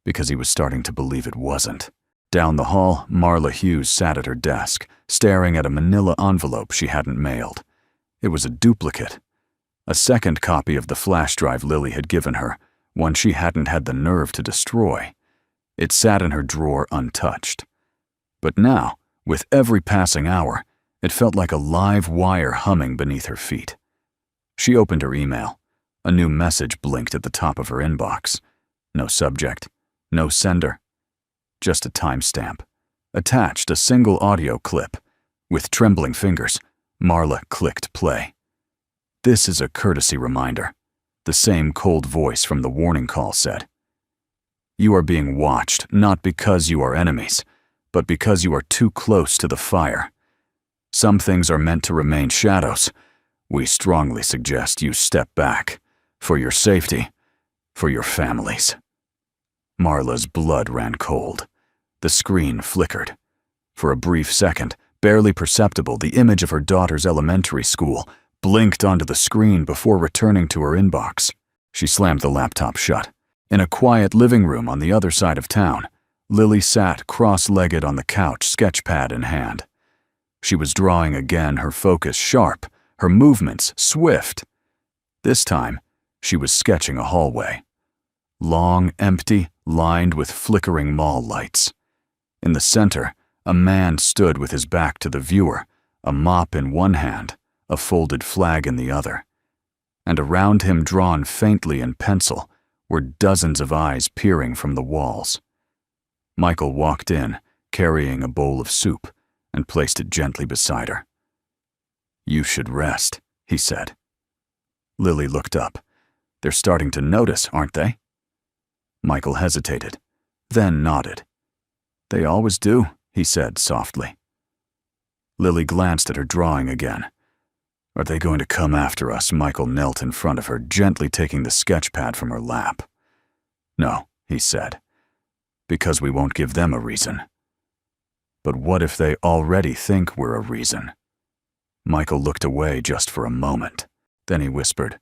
because he was starting to believe it wasn't. Down the hall, Marla Hughes sat at her desk, staring at a manila envelope she hadn't mailed. It was a duplicate. A second copy of the flash drive Lily had given her, one she hadn't had the nerve to destroy. It sat in her drawer untouched. But now, with every passing hour, it felt like a live wire humming beneath her feet. She opened her email. A new message blinked at the top of her inbox. No subject, no sender. Just a timestamp. Attached a single audio clip. With trembling fingers, Marla clicked play. This is a courtesy reminder. The same cold voice from the warning call said. You are being watched not because you are enemies, but because you are too close to the fire. Some things are meant to remain shadows. We strongly suggest you step back. For your safety. For your families. Marla's blood ran cold. The screen flickered. For a brief second, barely perceptible, the image of her daughter's elementary school blinked onto the screen before returning to her inbox. She slammed the laptop shut. In a quiet living room on the other side of town, Lily sat cross-legged on the couch, sketchpad in hand. She was drawing again, her focus sharp, her movements swift. This time, she was sketching a hallway. Long, empty, lined with flickering mall lights. In the center, a man stood with his back to the viewer, a mop in one hand, a folded flag in the other. And around him, drawn faintly in pencil, were dozens of eyes peering from the walls. Michael walked in, carrying a bowl of soup, and placed it gently beside her. You should rest, he said. Lily looked up. They're starting to notice, aren't they? Michael hesitated, then nodded. They always do, he said softly. Lily glanced at her drawing again. Are they going to come after us? Michael knelt in front of her, gently taking the sketchpad from her lap. No, he said, because we won't give them a reason. But what if they already think we're a reason? Michael looked away just for a moment. Then he whispered,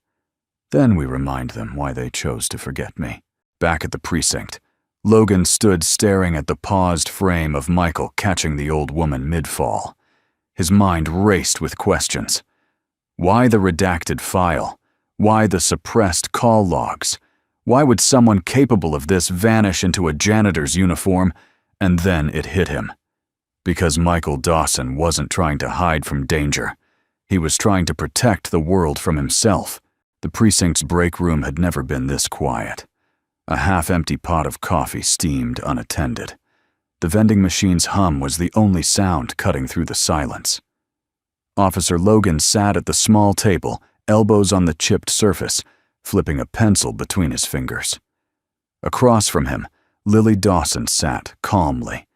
Then we remind them why they chose to forget me. Back at the precinct, Logan stood staring at the paused frame of Michael catching the old woman mid-fall. His mind raced with questions. Why the redacted file? Why the suppressed call logs? Why would someone capable of this vanish into a janitor's uniform? And then it hit him. Because Michael Dawson wasn't trying to hide from danger. He was trying to protect the world from himself. The precinct's break room had never been this quiet. A half-empty pot of coffee steamed unattended. The vending machine's hum was the only sound cutting through the silence. Officer Logan sat at the small table, elbows on the chipped surface, flipping a pencil between his fingers. Across from him, Lily Dawson sat calmly,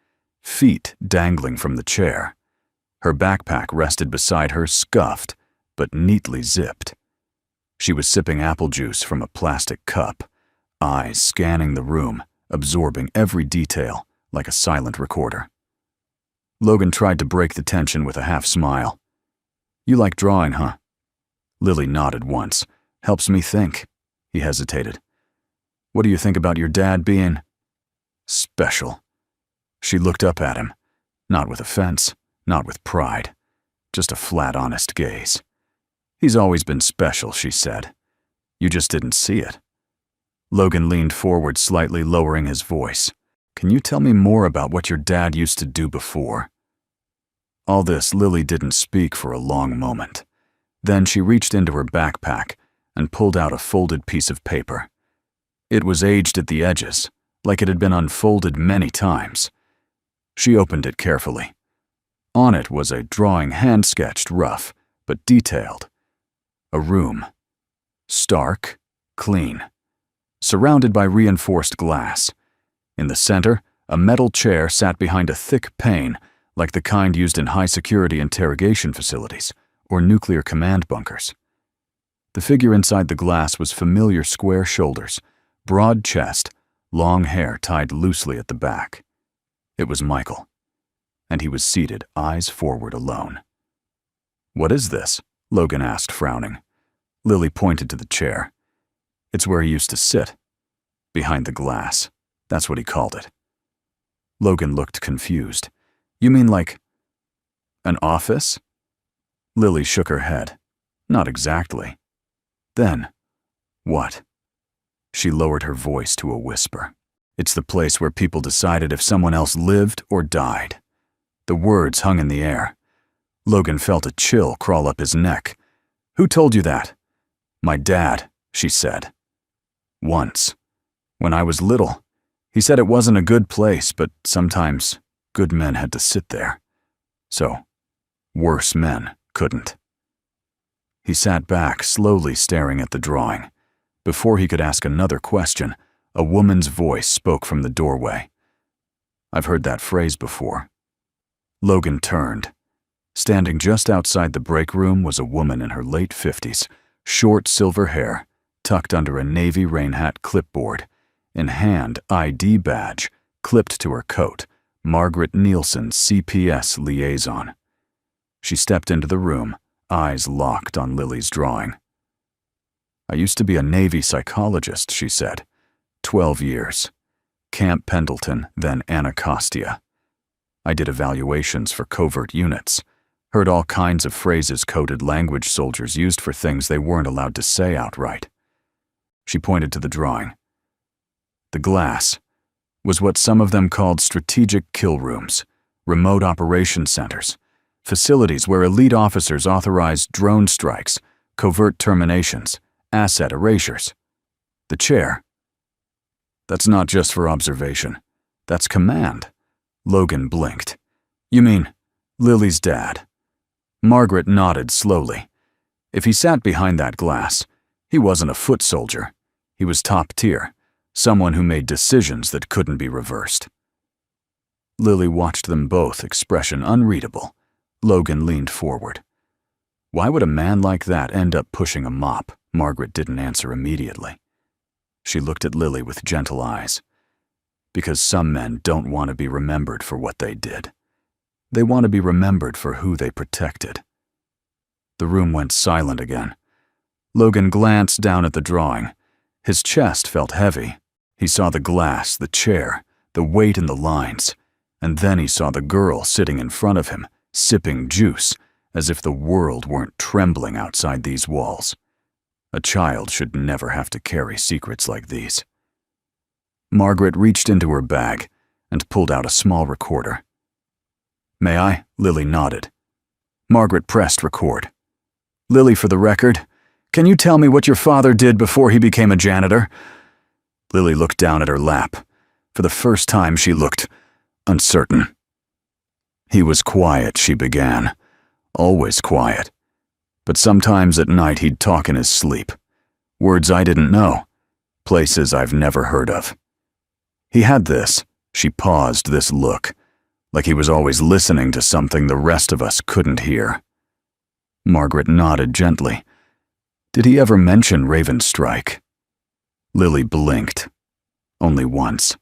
feet dangling from the chair. Her backpack rested beside her, scuffed, but neatly zipped. She was sipping apple juice from a plastic cup, eyes scanning the room, absorbing every detail like a silent recorder. Logan tried to break the tension with a half-smile. "You like drawing, huh?" Lily nodded once. "Helps me think." He hesitated. "What do you think about your dad being special?" She looked up at him, not with offense, not with pride, just a flat, honest gaze. "He's always been special," she said. "You just didn't see it." Logan leaned forward slightly, lowering his voice. "Can you tell me more about what your dad used to do before?" All this, Lily didn't speak for a long moment. Then she reached into her backpack and pulled out a folded piece of paper. It was aged at the edges, like it had been unfolded many times. She opened it carefully. On it was a drawing hand-sketched rough, but detailed. A room. Stark, clean. Surrounded by reinforced glass. In the center, a metal chair sat behind a thick pane, like the kind used in high-security interrogation facilities or nuclear command bunkers. The figure inside the glass was familiar square shoulders, broad chest, long hair tied loosely at the back. It was Michael, and he was seated, eyes forward, alone. "What is this?" Logan asked, frowning. Lily pointed to the chair. "It's where he used to sit. Behind the glass. That's what he called it." Logan looked confused. "You mean like an office?" Lily shook her head. "Not exactly." "Then, what?" She lowered her voice to a whisper. "It's the place where people decided if someone else lived or died." The words hung in the air. Logan felt a chill crawl up his neck. "Who told you that?" "My dad," she said. "Once. When I was little. He said it wasn't a good place, but sometimes good men had to sit there. So, worse men couldn't." He sat back, slowly staring at the drawing. Before he could ask another question, a woman's voice spoke from the doorway. "I've heard that phrase before." Logan turned. Standing just outside the break room was a woman in her late 50s, short silver hair, tucked under a navy rain hat clipboard. In hand, ID badge, clipped to her coat, Margaret Nielsen, CPS liaison. She stepped into the room, eyes locked on Lily's drawing. "I used to be a Navy psychologist," she said. 12 years. Camp Pendleton, then Anacostia. I did evaluations for covert units. Heard all kinds of phrases coded language soldiers used for things they weren't allowed to say outright. She pointed to the drawing. The glass was what some of them called strategic kill rooms, remote operation centers, facilities where elite officers authorized drone strikes, covert terminations, asset erasures. The chair. "That's not just for observation. That's command." Logan blinked. "You mean Lily's dad?" Margaret nodded slowly. "If he sat behind that glass, he wasn't a foot soldier. He was top tier, someone who made decisions that couldn't be reversed." Lily watched them both, expression unreadable. Logan leaned forward. "Why would a man like that end up pushing a mop?" Margaret didn't answer immediately. She looked at Lily with gentle eyes. "Because some men don't want to be remembered for what they did. They want to be remembered for who they protected." The room went silent again. Logan glanced down at the drawing. His chest felt heavy. He saw the glass, the chair, the weight in the lines, and then he saw the girl sitting in front of him, sipping juice, as if the world weren't trembling outside these walls. A child should never have to carry secrets like these. Margaret reached into her bag and pulled out a small recorder. "May I?" Lily nodded. Margaret pressed record. "Lily, for the record, can you tell me what your father did before he became a janitor?" Lily looked down at her lap. For the first time, she looked uncertain. "He was quiet," she began. "Always quiet. But sometimes at night he'd talk in his sleep. Words I didn't know. Places I've never heard of. He had this," she paused, "this look, like he was always listening to something the rest of us couldn't hear." Margaret nodded gently. "Did he ever mention Ravenstrike?" Lily blinked. "Only once.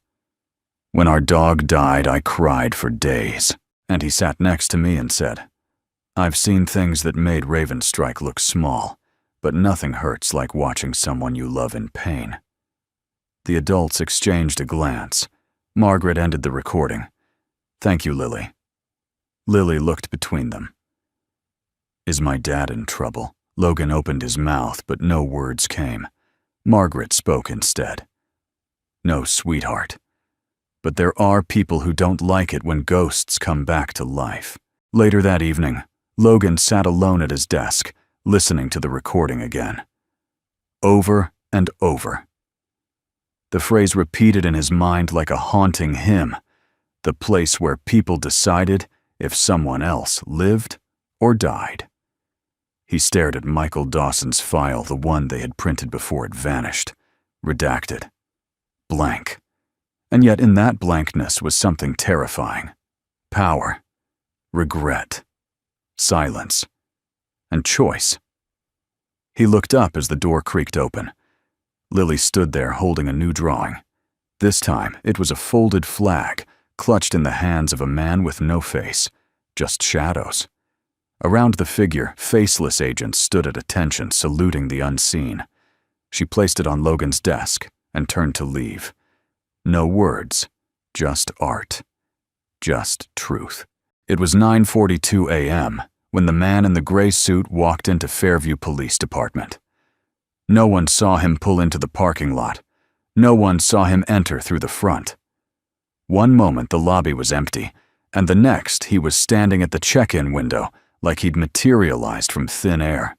When our dog died, I cried for days, and he sat next to me and said, 'I've seen things that made Ravenstrike look small, but nothing hurts like watching someone you love in pain.'" The adults exchanged a glance. Margaret ended the recording. "Thank you, Lily." Lily looked between them. "Is my dad in trouble?" Logan opened his mouth, but no words came. Margaret spoke instead. "No, sweetheart. But there are people who don't like it when ghosts come back to life." Later that evening, Logan sat alone at his desk, listening to the recording again. Over and over. The phrase repeated in his mind like a haunting hymn, the place where people decided if someone else lived or died. He stared at Michael Dawson's file, the one they had printed before it vanished, redacted, blank. And yet in that blankness was something terrifying. Power, regret, silence, and choice. He looked up as the door creaked open. Lily stood there holding a new drawing. This time it was a folded flag, clutched in the hands of a man with no face, just shadows. Around the figure, faceless agents stood at attention, saluting the unseen. She placed it on Logan's desk and turned to leave. No words, just art, just truth. It was 9:42 a.m. when the man in the gray suit walked into Fairview Police Department. No one saw him pull into the parking lot. No one saw him enter through the front. One moment the lobby was empty, and the next he was standing at the check-in window like he'd materialized from thin air.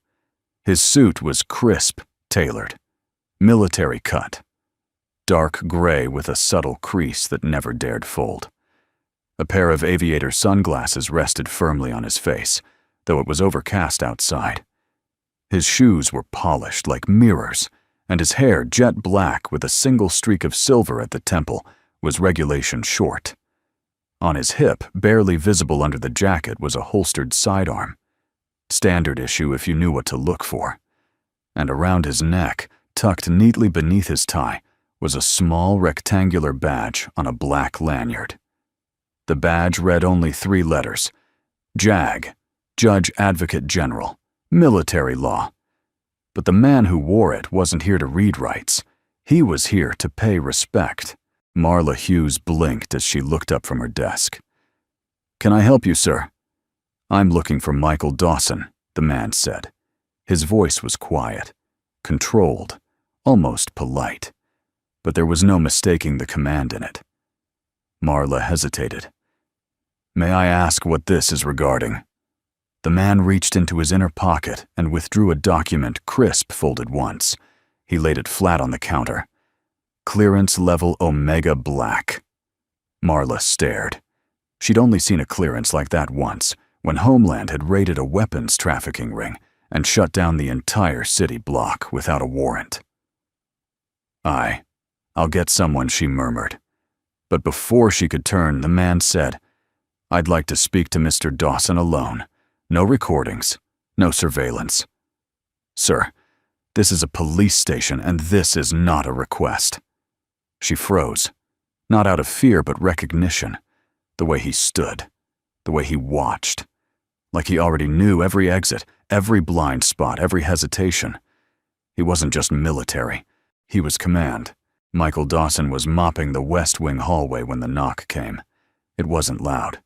His suit was crisp, tailored, military cut, dark gray with a subtle crease that never dared fold. A pair of aviator sunglasses rested firmly on his face, though it was overcast outside. His shoes were polished like mirrors, and his hair, jet black with a single streak of silver at the temple, was regulation short. On his hip, barely visible under the jacket, was a holstered sidearm. Standard issue if you knew what to look for. And around his neck, tucked neatly beneath his tie, was a small rectangular badge on a black lanyard. The badge read only 3 letters. JAG, Judge Advocate General, Military Law. But the man who wore it wasn't here to read rights. He was here to pay respect. Marla Hughes blinked as she looked up from her desk. "Can I help you, sir?" "I'm looking for Michael Dawson," the man said. His voice was quiet, controlled, almost polite, but there was no mistaking the command in it. Marla hesitated. "May I ask what this is regarding?" The man reached into his inner pocket and withdrew a document, crisp, folded once. He laid it flat on the counter. "Clearance level Omega Black." Marla stared. She'd only seen a clearance like that once, when Homeland had raided a weapons trafficking ring and shut down the entire city block without a warrant. I'll get someone," she murmured. But before she could turn, the man said, "I'd like to speak to Mr. Dawson alone. No recordings, no surveillance. Sir, this is a police station and this is not a request." She froze, not out of fear but recognition. The way he stood, the way he watched, like he already knew every exit, every blind spot, every hesitation. He wasn't just military, he was command, Michael Dawson was mopping the West Wing hallway when the knock came. It wasn't loud,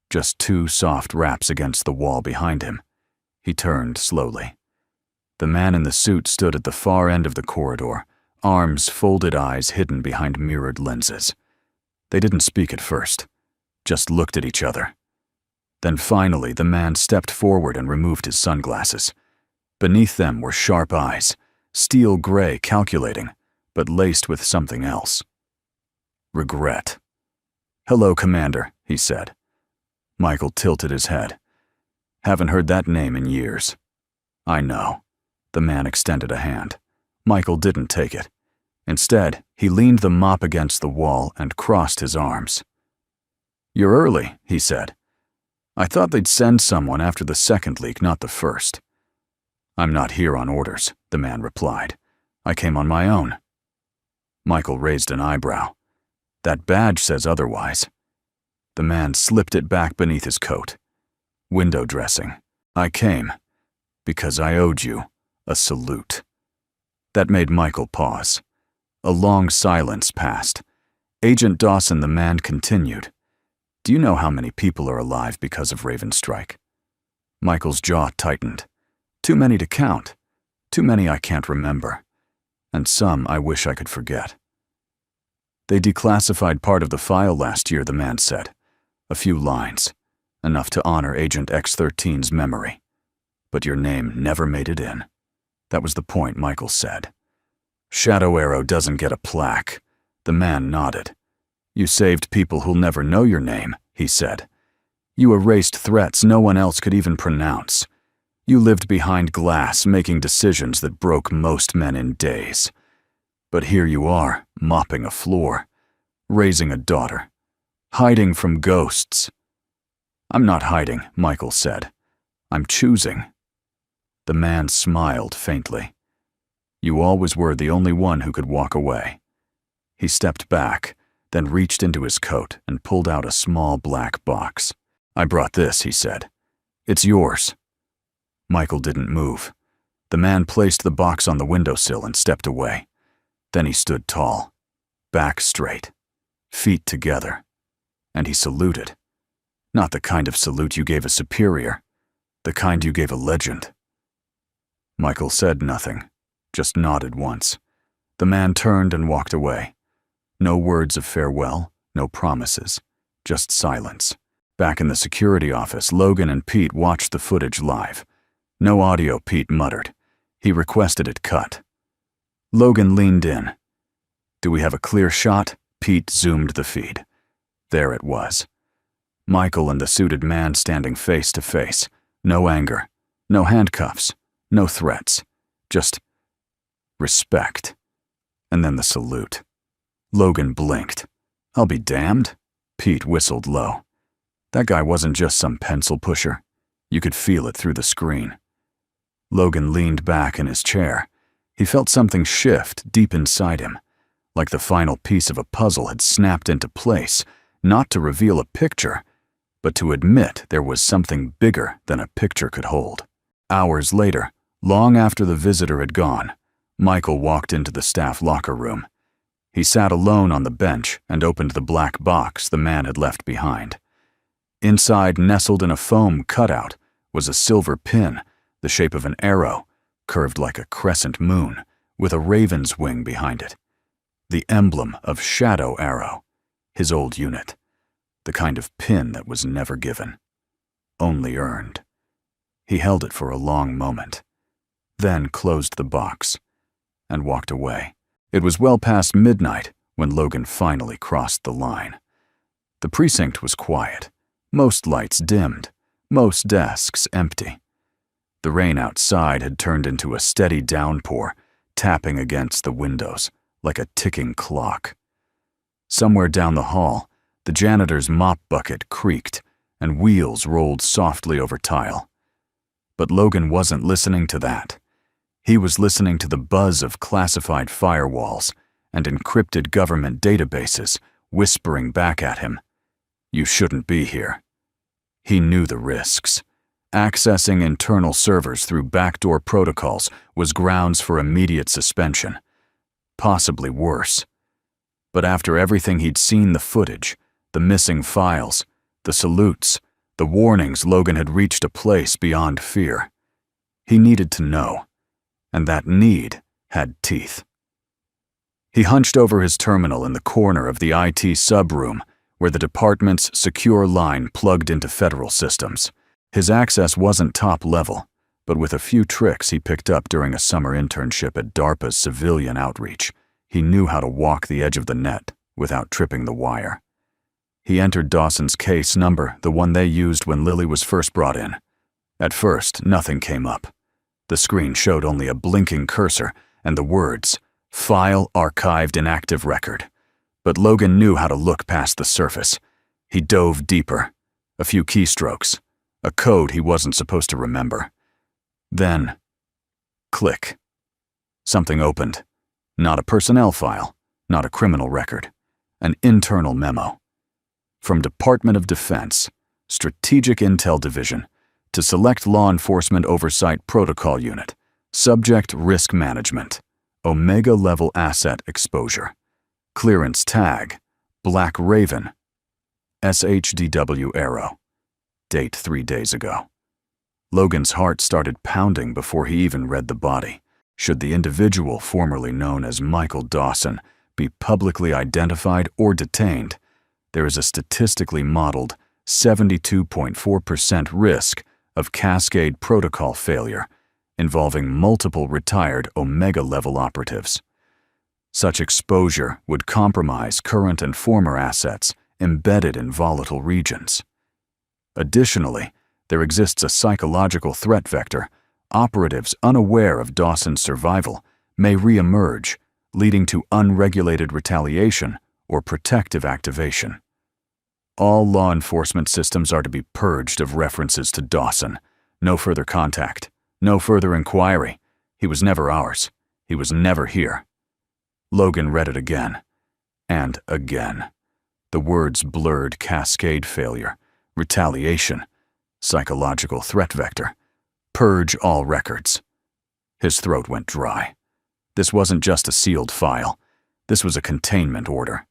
just 2 soft raps against the wall behind him. He turned slowly. The man in the suit stood at the far end of the corridor, arms folded, eyes hidden behind mirrored lenses. They didn't speak at first, just looked at each other. Then finally, the man stepped forward and removed his sunglasses. Beneath them were sharp eyes, steel gray, calculating, but laced with something else. Regret. "Hello, Commander," he said. Michael tilted his head. "Haven't heard that name in years." "I know." The man extended a hand. Michael didn't take it. Instead, he leaned the mop against the wall and crossed his arms. "You're early," he said. "I thought they'd send someone after the second leak, not the first." "I'm not here on orders," the man replied. "I came on my own." Michael raised an eyebrow. "That badge says otherwise." The man slipped it back beneath his coat. "Window dressing. I came because I owed you a salute." That made Michael pause. A long silence passed. Agent Dawson, the man, continued. "Do you know how many people are alive because of Raven's strike?" Michael's jaw tightened. "Too many to count. Too many I can't remember. And some I wish I could forget." "They declassified part of the file last year," the man said. "A few lines. Enough to honor Agent X-13's memory. But your name never made it in." That was the point, Michael said. "Shadow Arrow doesn't get a plaque." The man nodded. "You saved people who'll never know your name," he said. "You erased threats no one else could even pronounce. You lived behind glass, making decisions that broke most men in days. But here you are, mopping a floor, raising a daughter, hiding from ghosts." "I'm not hiding," Michael said. "I'm choosing." The man smiled faintly. "You always were the only one who could walk away." He stepped back, then reached into his coat and pulled out a small black box. "I brought this," he said. "It's yours." Michael didn't move. The man placed the box on the windowsill and stepped away. Then he stood tall, back straight, feet together, and he saluted. Not the kind of salute you gave a superior, the kind you gave a legend. Michael said nothing, just nodded once. The man turned and walked away. No words of farewell, no promises, just silence. Back in the security office, Logan and Pete watched the footage live. "No audio," Pete muttered. He requested it cut. Logan leaned in. "Do we have a clear shot?" Pete zoomed the feed. There it was. Michael and the suited man standing face to face. No anger, no handcuffs, no threats. Just respect. And then the salute. Logan blinked. "I'll be damned." Pete whistled low. That guy wasn't just some pencil pusher. You could feel it through the screen. Logan leaned back in his chair. He felt something shift deep inside him, like the final piece of a puzzle had snapped into place, not to reveal a picture, but to admit there was something bigger than a picture could hold. Hours later, long after the visitor had gone, Michael walked into the staff locker room. He sat alone on the bench and opened the black box the man had left behind. Inside, nestled in a foam cutout, was a silver pin, the shape of an arrow, curved like a crescent moon, with a raven's wing behind it. The emblem of Shadow Arrow, his old unit. The kind of pin that was never given, only earned. He held it for a long moment, then closed the box and walked away. It was well past midnight when Logan finally crossed the line. The precinct was quiet, most lights dimmed, most desks empty. The rain outside had turned into a steady downpour, tapping against the windows like a ticking clock. Somewhere down the hall, the janitor's mop bucket creaked and wheels rolled softly over tile. But Logan wasn't listening to that. He was listening to the buzz of classified firewalls and encrypted government databases whispering back at him, "You shouldn't be here." He knew the risks. Accessing internal servers through backdoor protocols was grounds for immediate suspension. Possibly worse, But after everything he'd seen, the footage, the missing files, the salutes, the warnings, Logan had reached a place beyond fear. He needed to know, and that need had teeth. He hunched over his terminal in the corner of the IT sub-room where the department's secure line plugged into federal systems. His access wasn't top level, but with a few tricks he picked up during a summer internship at DARPA's civilian outreach, he knew how to walk the edge of the net without tripping the wire. He entered Dawson's case number, the one they used when Lily was first brought in. At first, nothing came up. The screen showed only a blinking cursor and the words, "File archived in active record." But Logan knew how to look past the surface. He dove deeper. A few keystrokes. A code he wasn't supposed to remember. Then, click. Something opened. Not a personnel file, not a criminal record. An internal memo. From Department of Defense, Strategic Intel Division, to Select Law Enforcement Oversight Protocol Unit, Subject Risk Management, Omega Level Asset Exposure, Clearance Tag, Black Raven, SHDW Arrow, date 3 days ago. Logan's heart started pounding before he even read the body. Should the individual formerly known as Michael Dawson be publicly identified or detained, there is a statistically modeled 72.4% risk of cascade protocol failure involving multiple retired Omega-level operatives. Such exposure would compromise current and former assets embedded in volatile regions. Additionally, there exists a psychological threat vector. Operatives unaware of Dawson's survival may re-emerge, leading to unregulated retaliation or protective activation. All law enforcement systems are to be purged of references to Dawson. No further contact. No further inquiry. He was never ours. He was never here. Logan read it again. And again. The words blurred: cascade failure, retaliation, psychological threat vector, purge all records. His throat went dry. This wasn't just a sealed file. This was a containment order.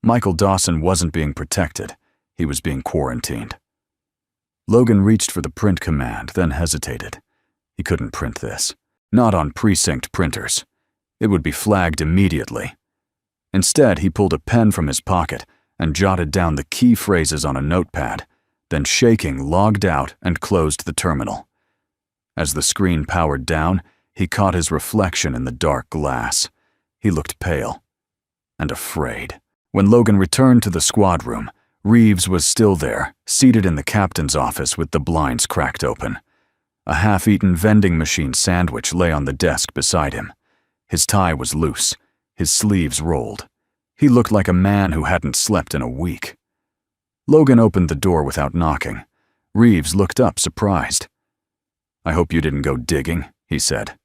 Michael Dawson wasn't being protected. He was being quarantined. Logan reached for the print command, then hesitated. He couldn't print this. Not on precinct printers. It would be flagged immediately. Instead, he pulled a pen from his pocket and jotted down the key phrases on a notepad, then shaking, logged out and closed the terminal. As the screen powered down, he caught his reflection in the dark glass. He looked pale and afraid. When Logan returned to the squad room, Reeves was still there, seated in the captain's office with the blinds cracked open. A half-eaten vending machine sandwich lay on the desk beside him. His tie was loose, his sleeves rolled. He looked like a man who hadn't slept in a week. Logan opened the door without knocking. Reeves looked up, surprised. "I hope you didn't go digging," he said.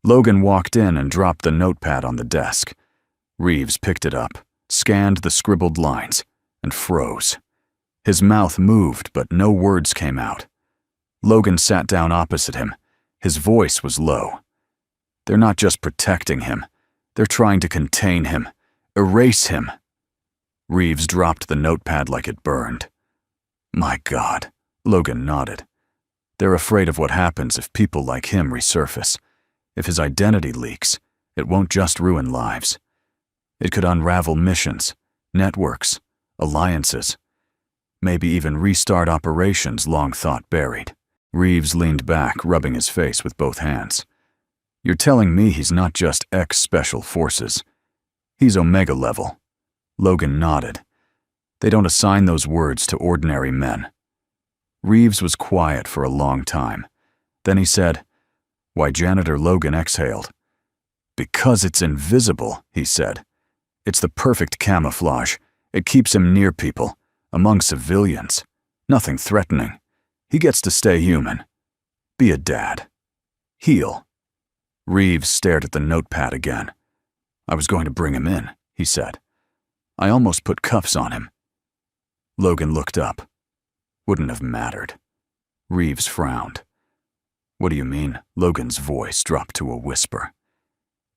Logan walked in and dropped the notepad on the desk. Reeves picked it up, scanned the scribbled lines, and froze. His mouth moved, but no words came out. Logan sat down opposite him. His voice was low. "They're not just protecting him. They're trying to contain him, erase him." Reeves dropped the notepad like it burned. "My God," Logan nodded. "They're afraid of what happens if people like him resurface. If his identity leaks, it won't just ruin lives. It could unravel missions, networks, alliances, maybe even restart operations long thought buried." Reeves leaned back, rubbing his face with both hands. "You're telling me he's not just ex-Special Forces. He's Omega level." Logan nodded. "They don't assign those words to ordinary men." Reeves was quiet for a long time. Then he said, "Why?" Janitor Logan exhaled. "Because it's invisible," he said. "It's the perfect camouflage. It keeps him near people, among civilians. Nothing threatening. He gets to stay human. Be a dad. Heal." Reeves stared at the notepad again. "I was going to bring him in," he said. "I almost put cuffs on him." Logan looked up. "Wouldn't have mattered." Reeves frowned. "What do you mean?" Logan's voice dropped to a whisper.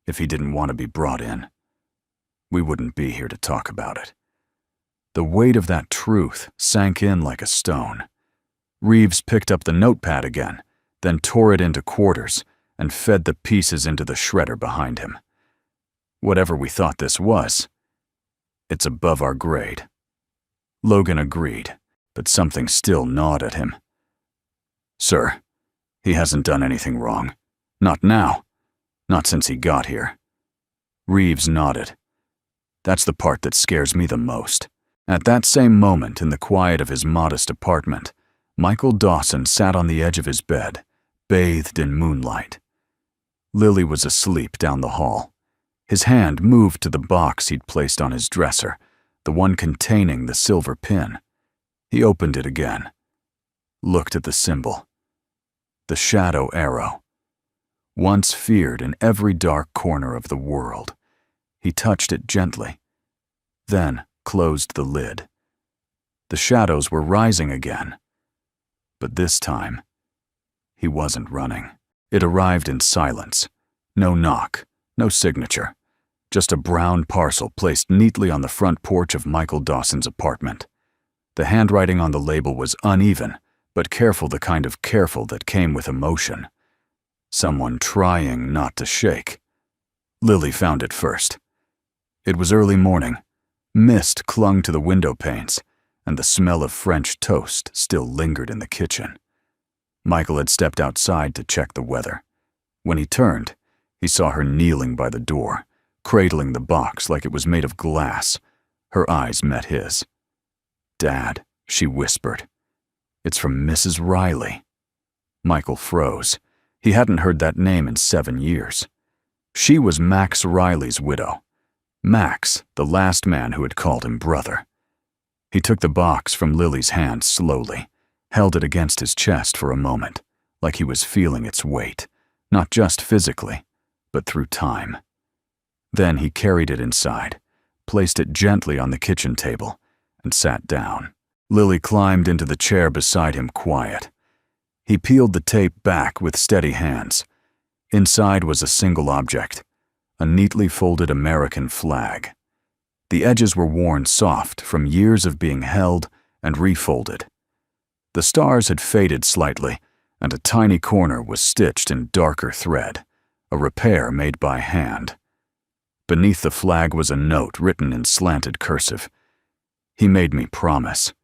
"If he didn't want to be brought in." we wouldn't be here to talk about it. The weight of that truth sank in like a stone. Reeves picked up the notepad again, then tore it into quarters and fed the pieces into the shredder behind him. Whatever we thought this was, it's above our grade. Logan agreed, but something still gnawed at him. Sir, he hasn't done anything wrong. Not now. Not since he got here. Reeves nodded. That's the part that scares me the most. At that same moment, in the quiet of his modest apartment, Michael Dawson sat on the edge of his bed, bathed in moonlight. Lily was asleep down the hall. His hand moved to the box he'd placed on his dresser, the one containing the silver pin. He opened it again, looked at the symbol. The shadow arrow. Once feared in every dark corner of the world. He touched it gently, then closed the lid. The shadows were rising again. But this time, he wasn't running. It arrived in silence. No knock, no signature. Just a brown parcel placed neatly on the front porch of Michael Dawson's apartment. The handwriting on the label was uneven, but careful, the kind of careful that came with emotion. Someone trying not to shake. Lily found it first. It was early morning. Mist clung to the window panes, and the smell of French toast still lingered in the kitchen. Michael had stepped outside to check the weather. When he turned, he saw her kneeling by the door, cradling the box like it was made of glass. Her eyes met his. "Dad," she whispered. "It's from Mrs. Riley." Michael froze. He hadn't heard that name in 7 years. She was Max Riley's widow. Max, the last man who had called him brother. He took the box from Lily's hand slowly, held it against his chest for a moment, like he was feeling its weight, not just physically, but through time. Then he carried it inside, placed it gently on the kitchen table, and sat down. Lily climbed into the chair beside him, quiet. He peeled the tape back with steady hands. Inside was a single object, a neatly folded American flag. The edges were worn soft from years of being held and refolded. The stars had faded slightly, and a tiny corner was stitched in darker thread, a repair made by hand. Beneath the flag was a note written in slanted cursive. He made me promise.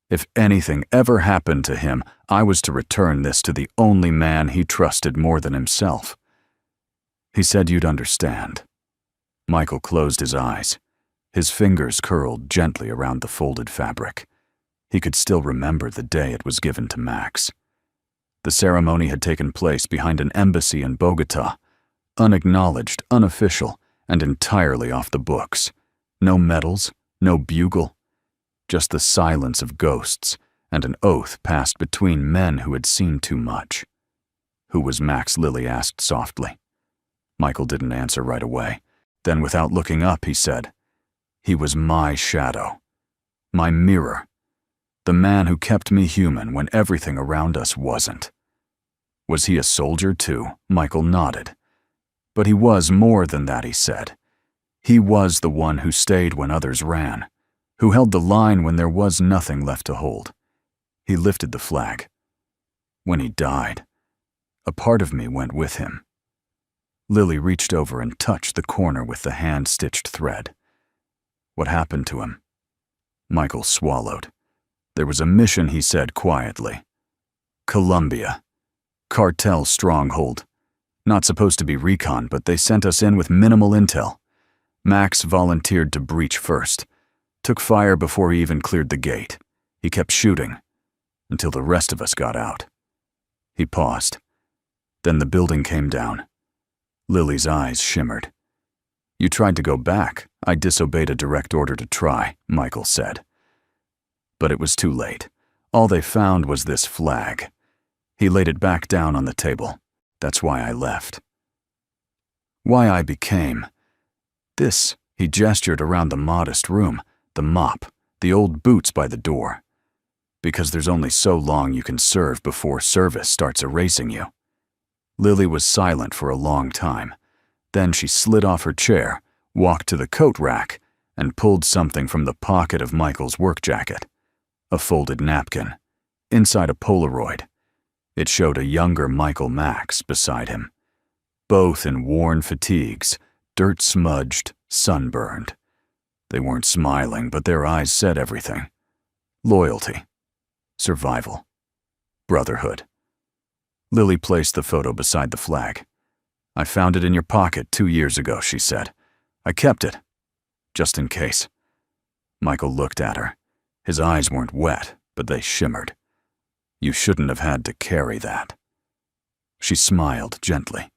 If anything ever happened to him, I was to return this to the only man he trusted more than himself. He said you'd understand. Michael closed his eyes. His fingers curled gently around the folded fabric. He could still remember the day it was given to Max. The ceremony had taken place behind an embassy in Bogota, unacknowledged, unofficial, and entirely off the books. No medals, no bugle. Just the silence of ghosts and an oath passed between men who had seen too much. Who was Max? Lily asked softly. Michael didn't answer right away. Then, without looking up, he said, "He was my shadow, my mirror, the man who kept me human when everything around us wasn't." Was he a soldier too? Michael nodded. But he was more than that, he said. He was the one who stayed when others ran, who held the line when there was nothing left to hold. He lifted the flag. When he died, a part of me went with him. Lily reached over and touched the corner with the hand-stitched thread. What happened to him? Michael swallowed. There was a mission, he said quietly. Colombia. Cartel stronghold. Not supposed to be recon, but they sent us in with minimal intel. Max volunteered to breach first. Took fire before he even cleared the gate. He kept shooting, until the rest of us got out. He paused. Then the building came down. Lily's eyes shimmered. You tried to go back. I disobeyed a direct order to try, Michael said. But it was too late. All they found was this flag. He laid it back down on the table. That's why I left. Why I became. This, he gestured around the modest room, the mop, the old boots by the door. Because there's only so long you can serve before service starts erasing you. Lily was silent for a long time. Then she slid off her chair, walked to the coat rack, and pulled something from the pocket of Michael's work jacket. A folded napkin. Inside a Polaroid. It showed a younger Michael Max beside him. Both in worn fatigues, dirt-smudged, sunburned. They weren't smiling, but their eyes said everything. Loyalty. Survival. Brotherhood. Lily placed the photo beside the flag. "I found it in your pocket 2 years ago," she said. "I kept it. Just in case." Michael looked at her. His eyes weren't wet, but they shimmered. "You shouldn't have had to carry that." She smiled gently.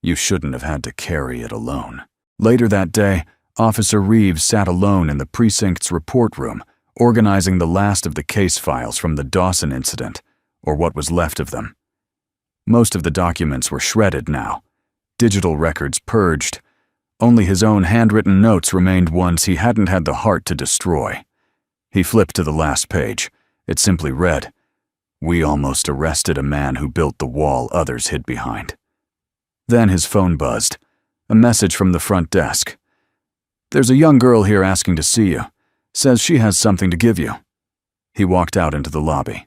"You shouldn't have had to carry it alone." Later that day, Officer Reeves sat alone in the precinct's report room, organizing the last of the case files from the Dawson incident, or what was left of them. Most of the documents were shredded now, digital records purged. Only his own handwritten notes remained, ones he hadn't had the heart to destroy. He flipped to the last page. It simply read, "We almost arrested a man who built the wall others hid behind." Then his phone buzzed. A message from the front desk. "There's a young girl here asking to see you. Says she has something to give you." He walked out into the lobby.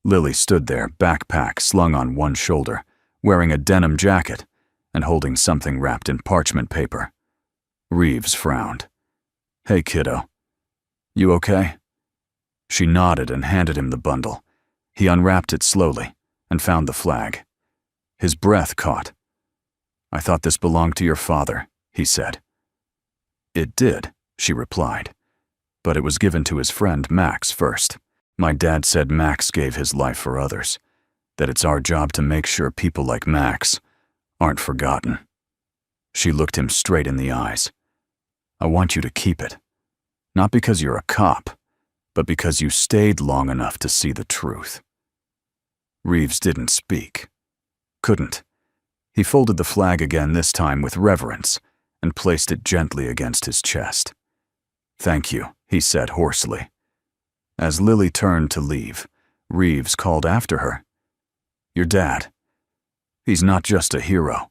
Lily stood there, backpack slung on one shoulder, wearing a denim jacket and holding something wrapped in parchment paper. Reeves frowned. "Hey, kiddo. You okay?" She nodded and handed him the bundle. He unwrapped it slowly and found the flag. His breath caught. "I thought this belonged to your father," he said. "It did," she replied, "but it was given to his friend Max first. My dad said Max gave his life for others, that it's our job to make sure people like Max aren't forgotten." She looked him straight in the eyes. "I want you to keep it, not because you're a cop, but because you stayed long enough to see the truth." Reeves didn't speak. Couldn't. He folded the flag again, this time with reverence, and placed it gently against his chest. "Thank you," he said hoarsely. As Lily turned to leave, Reeves called after her. "Your dad. He's not just a hero.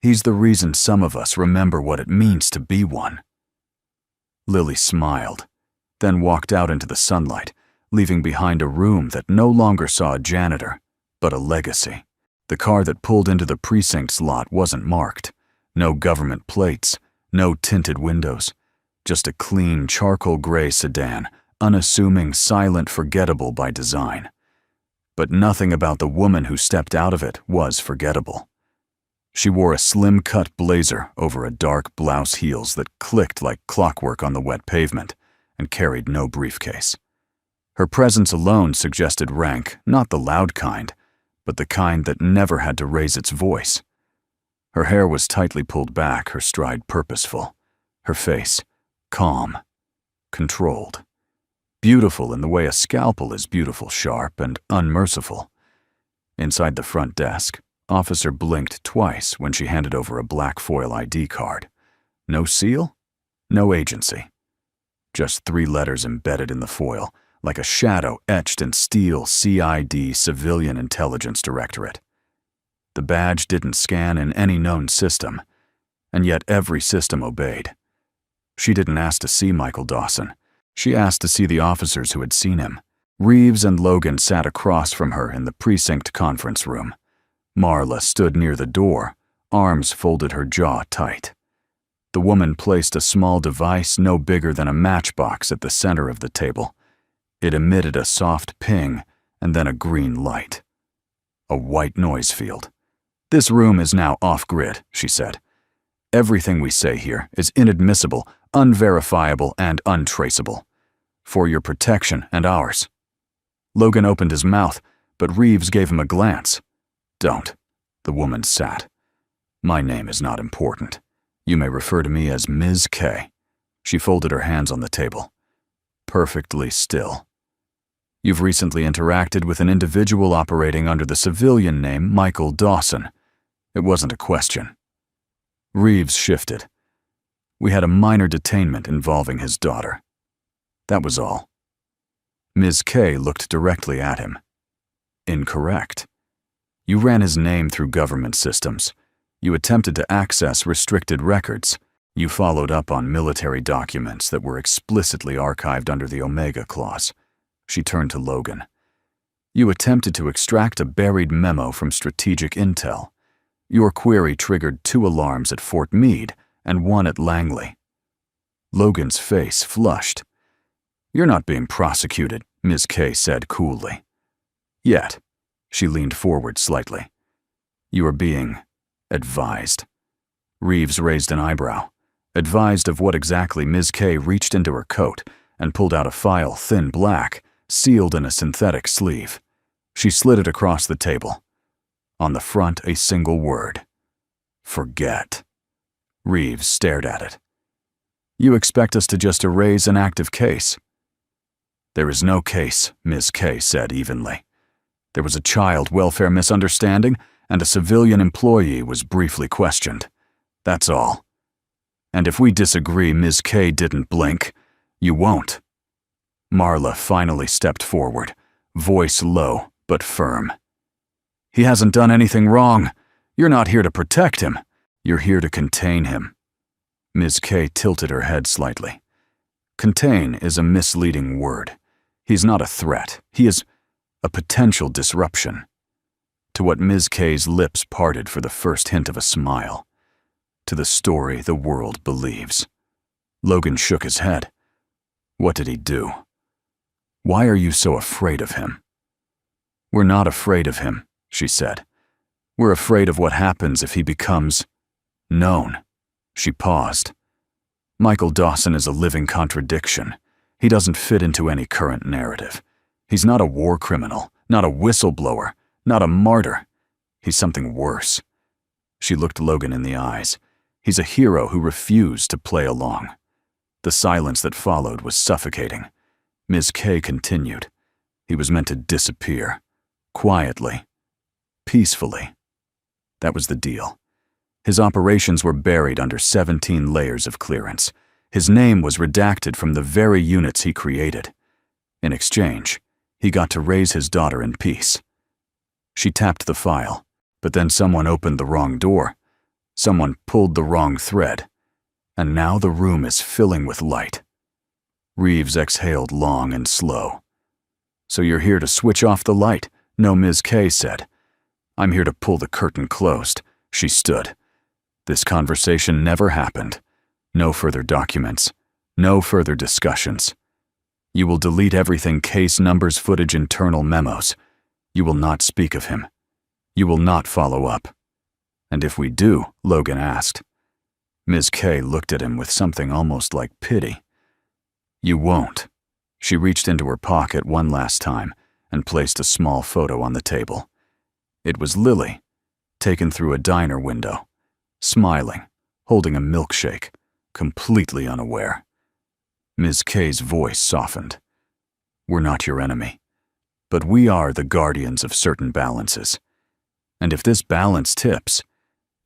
He's the reason some of us remember what it means to be one." Lily smiled, then walked out into the sunlight, leaving behind a room that no longer saw a janitor, but a legacy. The car that pulled into the precinct's lot wasn't marked. No government plates, no tinted windows. Just a clean charcoal gray sedan, unassuming, silent, forgettable by design. But nothing about the woman who stepped out of it was forgettable. She wore a slim-cut blazer over a dark blouse, heels that clicked like clockwork on the wet pavement, and carried no briefcase. Her presence alone suggested rank, not the loud kind, but the kind that never had to raise its voice. Her hair was tightly pulled back, her stride purposeful, her face calm, controlled. Beautiful in the way a scalpel is beautiful, sharp and unmerciful. Inside the front desk, Officer blinked twice when she handed over a black foil ID card. No seal, no agency. Just 3 letters embedded in the foil, like a shadow etched in steel: CID, Civilian Intelligence Directorate. The badge didn't scan in any known system, and yet every system obeyed. She didn't ask to see Michael Dawson. She asked to see the officers who had seen him. Reeves and Logan sat across from her in the precinct conference room. Marla stood near the door, arms folded, her jaw tight. The woman placed a small device no bigger than a matchbox at the center of the table. It emitted a soft ping and then a green light. A white noise field. "This room is now off-grid," she said. "Everything we say here is inadmissible, unverifiable, and untraceable. For your protection and ours." Logan opened his mouth, but Reeves gave him a glance. "Don't." The woman sat. "My name is not important. You may refer to me as Ms. K." She folded her hands on the table. "Perfectly still. You've recently interacted with an individual operating under the civilian name Michael Dawson. It wasn't a question." Reeves shifted. "We had a minor detainment involving his daughter. That was all." Ms. K looked directly at him. "Incorrect. You ran his name through government systems. You attempted to access restricted records. You followed up on military documents that were explicitly archived under the Omega Clause. She turned to Logan. You attempted to extract a buried memo from strategic intel. Your query triggered 2 alarms at Fort Meade and 1 at Langley. Logan's face flushed. You're not being prosecuted, Ms. K said coolly. Yet. She leaned forward slightly. You are being advised. Reeves raised an eyebrow. Advised of what exactly? Ms. K reached into her coat and pulled out a file, thin black, sealed in a synthetic sleeve. She slid it across the table. On the front, a single word. Forget. Reeves stared at it. You expect us to just erase an active case? There is no case, Ms. K said evenly. There was a child welfare misunderstanding, and a civilian employee was briefly questioned. That's all. And if we disagree, Ms. K didn't blink. You won't. Marla finally stepped forward, voice low but firm. He hasn't done anything wrong. You're not here to protect him. You're here to contain him. Ms. K tilted her head slightly. Contain is a misleading word. He's not a threat. He is a potential disruption. To what Ms. K's lips parted for the first hint of a smile. To the story the world believes. Logan shook his head. What did he do? Why are you so afraid of him? We're not afraid of him, she said. We're afraid of what happens if he becomes known. She paused. Michael Dawson is a living contradiction. He doesn't fit into any current narrative. He's not a war criminal, not a whistleblower, not a martyr. He's something worse. She looked Logan in the eyes. He's a hero who refused to play along. The silence that followed was suffocating. Ms. K continued. He was meant to disappear. Quietly. Peacefully. That was the deal. His operations were buried under 17 layers of clearance. His name was redacted from the very units he created. In exchange, he got to raise his daughter in peace. She tapped the file, but then someone opened the wrong door. Someone pulled the wrong thread. And now the room is filling with light. Reeves exhaled long and slow. So you're here to switch off the light? No, Ms. K said. I'm here to pull the curtain closed. She stood. This conversation never happened. No further documents. No further discussions. You will delete everything: case numbers, footage, internal memos. You will not speak of him. You will not follow up. And if we do, Logan asked. Ms. K looked at him with something almost like pity. You won't. She reached into her pocket one last time and placed a small photo on the table. It was Lily, taken through a diner window, smiling, holding a milkshake, completely unaware. Ms. K's voice softened. We're not your enemy, but we are the guardians of certain balances. And if this balance tips,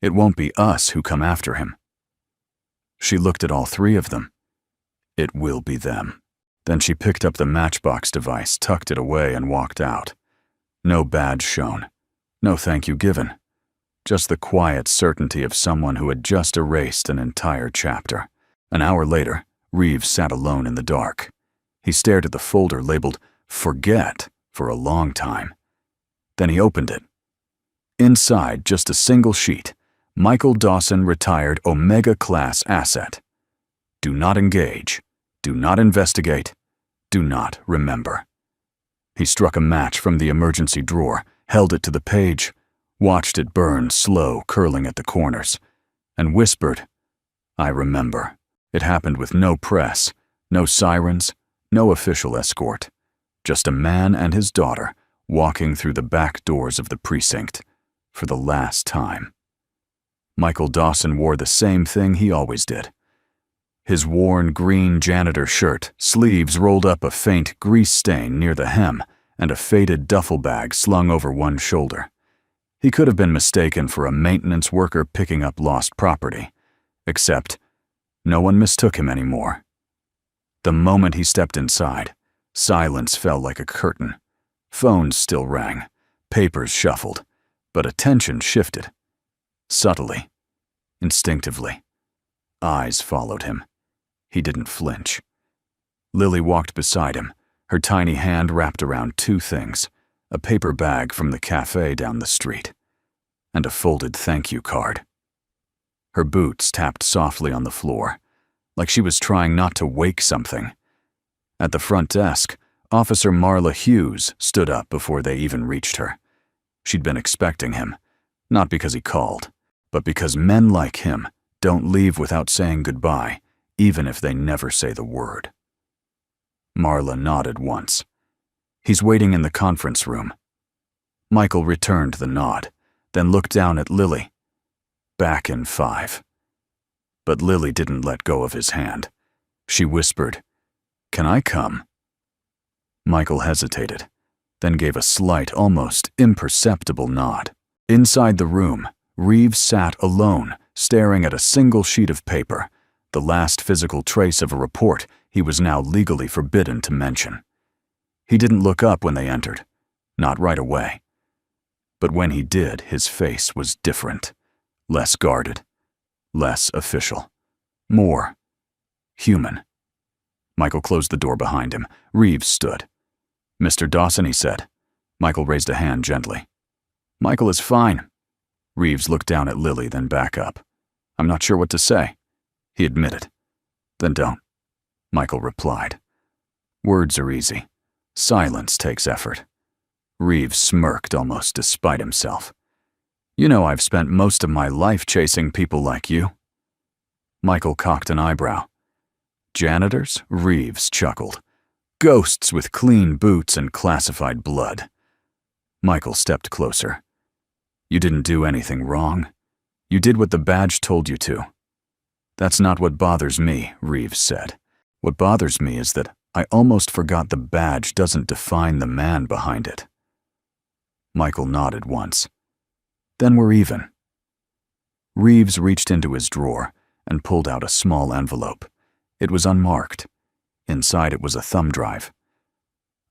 it won't be us who come after him. She looked at all 3 of them. It will be them. Then she picked up the matchbox device, tucked it away, and walked out. No badge shown. No thank you given. Just the quiet certainty of someone who had just erased an entire chapter. An hour later, Reeves sat alone in the dark. He stared at the folder labeled "Forget" for a long time. Then he opened it. Inside, just a single sheet. Michael Dawson, retired Omega-class asset. Do not engage. Do not investigate. Do not remember. He struck a match from the emergency drawer, held it to the page, watched it burn slow, curling at the corners, and whispered, I remember. It happened with no press, no sirens, no official escort. Just a man and his daughter walking through the back doors of the precinct for the last time. Michael Dawson wore the same thing he always did. His worn green janitor shirt, sleeves rolled up, a faint grease stain near the hem, and a faded duffel bag slung over one shoulder. He could have been mistaken for a maintenance worker picking up lost property, except no one mistook him anymore. The moment he stepped inside, silence fell like a curtain. Phones still rang, papers shuffled, but attention shifted. Subtly, instinctively. eyes followed him. He didn't flinch. Lily walked beside him, her tiny hand wrapped around two things: a paper bag from the cafe down the street, and a folded thank you card. Her boots tapped softly on the floor, like she was trying not to wake something. At the front desk, Officer Marla Hughes stood up before they even reached her. She'd been expecting him, not because he called, but because men like him don't leave without saying goodbye, even if they never say the word. Marla nodded once. He's waiting in the conference room. Michael returned the nod, then looked down at Lily. Back in 5. But Lily didn't let go of his hand. She whispered, "Can I come?" Michael hesitated, then gave a slight, almost imperceptible nod. Inside the room, Reeves sat alone, staring at a single sheet of paper, the last physical trace of a report he was now legally forbidden to mention. He didn't look up when they entered, not right away. But when he did, his face was different, less guarded, less official, more human. Michael closed the door behind him. Reeves stood. "Mr. Dawson," he said. Michael raised a hand gently. "Michael is fine." Reeves looked down at Lily, then back up. "I'm not sure what to say," he admitted. "Then don't," Michael replied. "Words are easy. Silence takes effort." Reeves smirked almost despite himself. "You know I've spent most of my life chasing people like you." Michael cocked an eyebrow. "Janitors?" Reeves chuckled. "Ghosts with clean boots and classified blood." Michael stepped closer. "You didn't do anything wrong. You did what the badge told you to." "That's not what bothers me," Reeves said. "What bothers me is that I almost forgot the badge doesn't define the man behind it." Michael nodded once. "Then we're even." Reeves reached into his drawer and pulled out a small envelope. It was unmarked. Inside it was a thumb drive.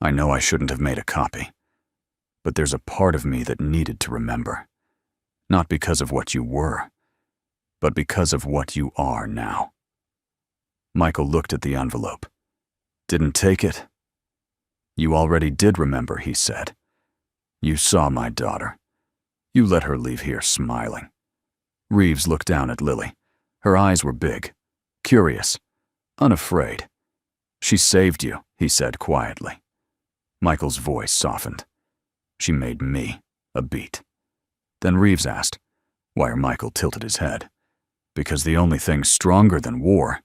"I know I shouldn't have made a copy, but there's a part of me that needed to remember. Not because of what you were, but because of what you are now." Michael looked at the envelope. "Didn't take it?" "You already did remember," he said. "You saw my daughter. You let her leave here smiling." Reeves looked down at Lily. Her eyes were big, curious, unafraid. "She saved you," he said quietly. Michael's voice softened. "She made me a beat." Then Reeves asked, while Michael tilted his head, "Because the only thing stronger than war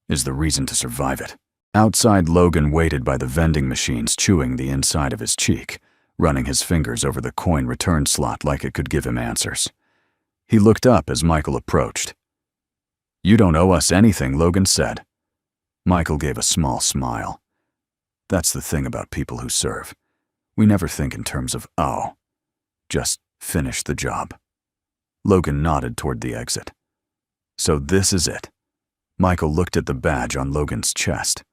is the reason to survive it." Outside, Logan waited by the vending machines, chewing the inside of his cheek, running his fingers over the coin return slot like it could give him answers. He looked up as Michael approached. "You don't owe us anything," Logan said. Michael gave a small smile. "That's the thing about people who serve. We never think in terms of oh. Just finish the job." Logan nodded toward the exit. "So this is it." Michael looked at the badge on Logan's chest.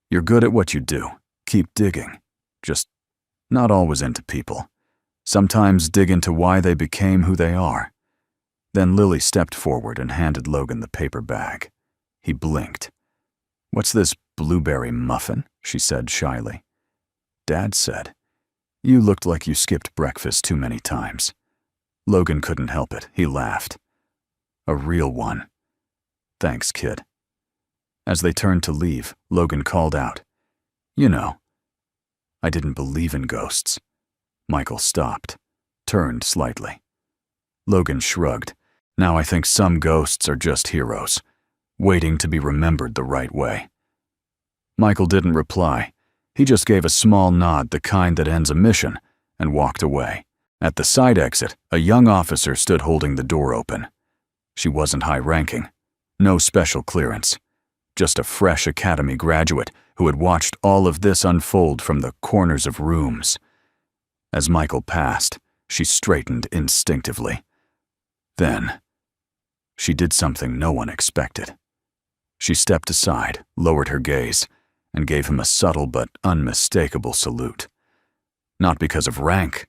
"You're good at what you do. Keep digging. Just not always into people. Sometimes dig into why they became who they are." Then Lily stepped forward and handed Logan the paper bag. He blinked. "What's this blueberry muffin?" she said shyly. "Dad said, you looked like you skipped breakfast too many times." Logan couldn't help it. He laughed. "A real one." "Thanks, kid." As they turned to leave, Logan called out, "You know, I didn't believe in ghosts." Michael stopped, turned slightly. Logan shrugged. "Now I think some ghosts are just heroes, waiting to be remembered the right way." Michael didn't reply. He just gave a small nod, the kind that ends a mission, and walked away. At the side exit, a young officer stood holding the door open. She wasn't high-ranking, no special clearance, just a fresh academy graduate who had watched all of this unfold from the corners of rooms. As Michael passed, she straightened instinctively. Then, she did something no one expected. She stepped aside, lowered her gaze, and gave him a subtle but unmistakable salute. Not because of rank,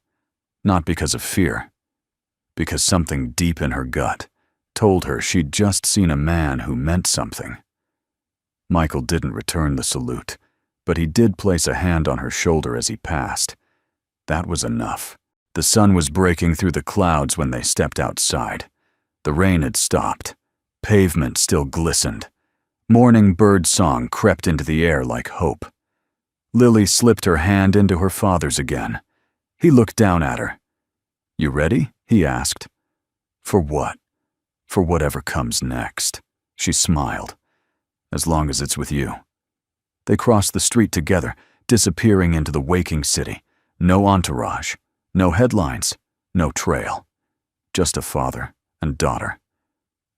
not because of fear, because something deep in her gut told her she'd just seen a man who meant something. Michael didn't return the salute, but he did place a hand on her shoulder as he passed. That was enough. The sun was breaking through the clouds when they stepped outside. The rain had stopped. Pavement still glistened. Morning bird song crept into the air like hope. Lily slipped her hand into her father's again. He looked down at her. "You ready?" he asked. "For what?" "For whatever comes next." She smiled. "As long as it's with you." They crossed the street together, disappearing into the waking city. No entourage, no headlines, no trail. Just a father and daughter.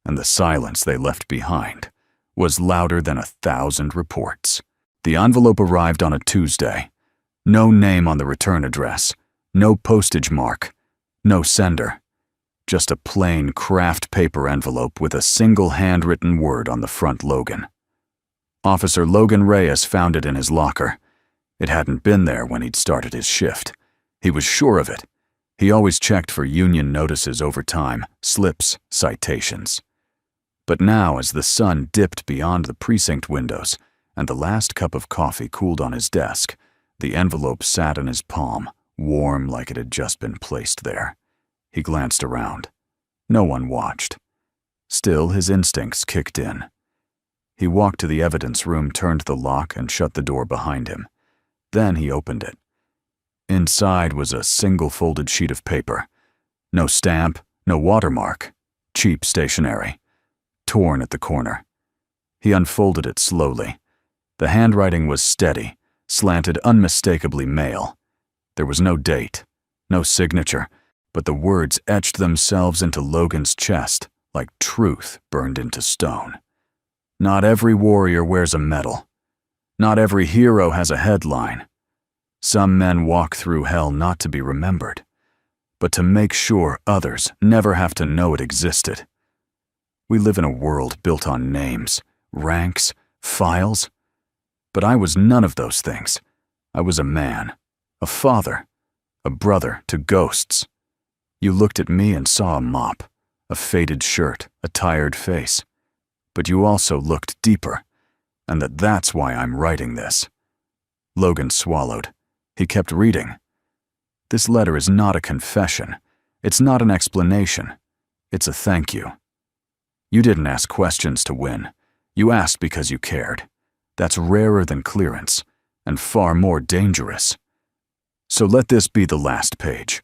And the silence they left behind was louder than 1,000 reports. The envelope arrived on a Tuesday. No name on the return address, no postage mark, no sender. Just a plain craft paper envelope with a single handwritten word on the front, Logan. Officer Logan Reyes found it in his locker. It hadn't been there when he'd started his shift. He was sure of it. He always checked for union notices over time, slips, citations. But now, as the sun dipped beyond the precinct windows and the last cup of coffee cooled on his desk, the envelope sat in his palm, warm like it had just been placed there. He glanced around. No one watched. Still, his instincts kicked in. He walked to the evidence room, turned the lock, and shut the door behind him. Then he opened it. Inside was a single folded sheet of paper. No stamp, no watermark. Cheap stationery. Torn at the corner. He unfolded it slowly. The handwriting was steady, slanted unmistakably male. There was no date, no signature, but the words etched themselves into Logan's chest like truth burned into stone. Not every warrior wears a medal. Not every hero has a headline. Some men walk through hell not to be remembered, but to make sure others never have to know it existed. We live in a world built on names, ranks, files. But I was none of those things. I was a man, a father, a brother to ghosts. You looked at me and saw a mop, a faded shirt, a tired face. But you also looked deeper, and that's why I'm writing this. Logan swallowed. He kept reading. This letter is not a confession. It's not an explanation. It's a thank you. You didn't ask questions to win. You asked because you cared. That's rarer than clearance, and far more dangerous. So let this be the last page.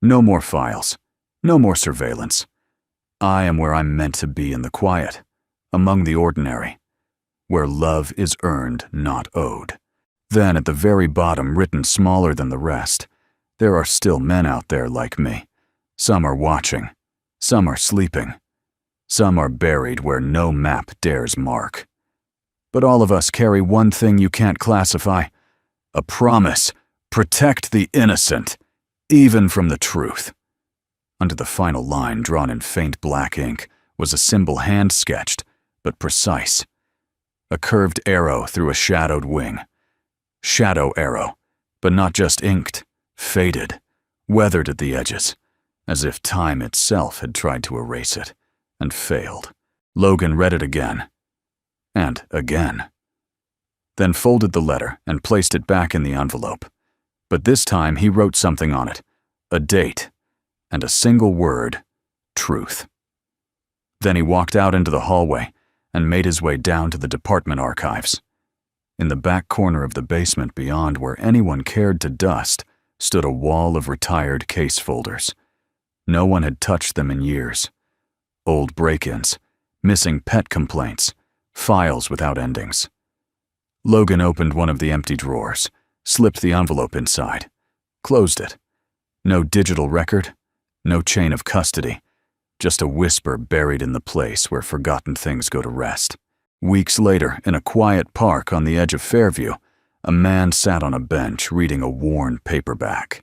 No more files. No more surveillance. I am where I'm meant to be in the quiet, among the ordinary, where love is earned, not owed. Then at the very bottom, written smaller than the rest, there are still men out there like me. Some are watching. Some are sleeping. Some are buried where no map dares mark. But all of us carry one thing you can't classify: a promise. Protect the innocent, even from the truth. Under the final line, drawn in faint black ink, was a symbol hand-sketched, but precise. A curved arrow through a shadowed wing. Shadow arrow, but not just inked, faded, weathered at the edges, as if time itself had tried to erase it, and failed. Logan read it again, and again. Then folded the letter and placed it back in the envelope. But this time he wrote something on it, a date, and a single word: truth. Then he walked out into the hallway and made his way down to the department archives. In the back corner of the basement beyond where anyone cared to dust stood a wall of retired case folders. No one had touched them in years. Old break-ins, missing pet complaints, files without endings. Logan opened one of the empty drawers, slipped the envelope inside, closed it. No digital record, no chain of custody, just a whisper buried in the place where forgotten things go to rest. Weeks later, in a quiet park on the edge of Fairview, a man sat on a bench reading a worn paperback.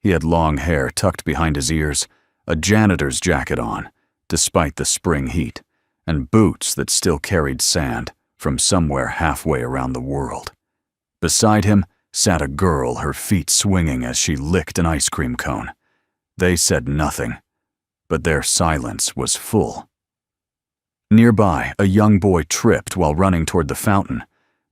He had long hair tucked behind his ears, a janitor's jacket on, despite the spring heat, and boots that still carried sand from somewhere halfway around the world. Beside him sat a girl, her feet swinging as she licked an ice cream cone. They said nothing, but their silence was full Nearby, a young boy tripped while running toward the fountain.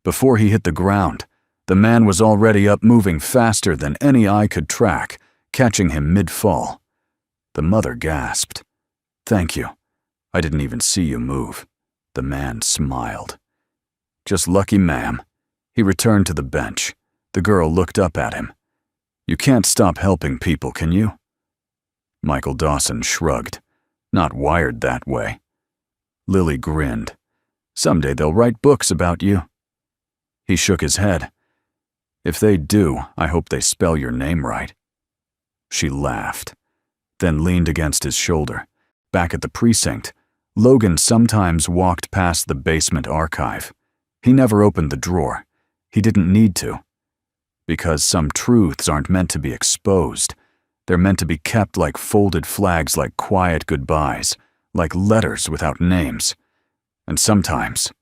Before he hit the ground, the man was already up, moving faster than any eye could track, catching him mid-fall. The mother gasped. "Thank you. I didn't even see you move." The man smiled. "Just lucky, ma'am." He returned to the bench. The girl looked up at him. "You can't stop helping people, can you?" Michael Dawson shrugged. "Not wired that way." Lily grinned. "Someday they'll write books about you." He shook his head. "If they do, I hope they spell your name right." She laughed, then leaned against his shoulder. Back at the precinct, Logan sometimes walked past the basement archive. He never opened the drawer. He didn't need to. Because some truths aren't meant to be exposed. They're meant to be kept like folded flags, like quiet goodbyes, like letters without names. And sometimes,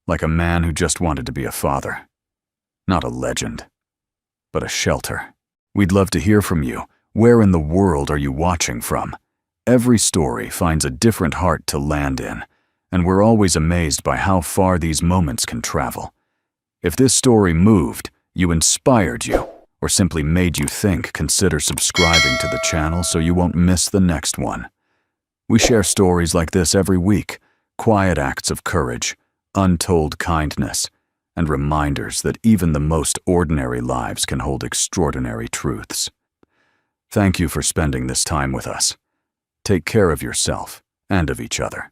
like a man who just wanted to be a father. Not a legend, but a shelter. We'd love to hear from you. Where in the world are you watching from? Every story finds a different heart to land in, and we're always amazed by how far these moments can travel. If this story moved you, inspired you, or simply made you think, consider subscribing to the channel so you won't miss the next one. We share stories like this every week, quiet acts of courage, untold kindness, and reminders that even the most ordinary lives can hold extraordinary truths. Thank you for spending this time with us. Take care of yourself and of each other.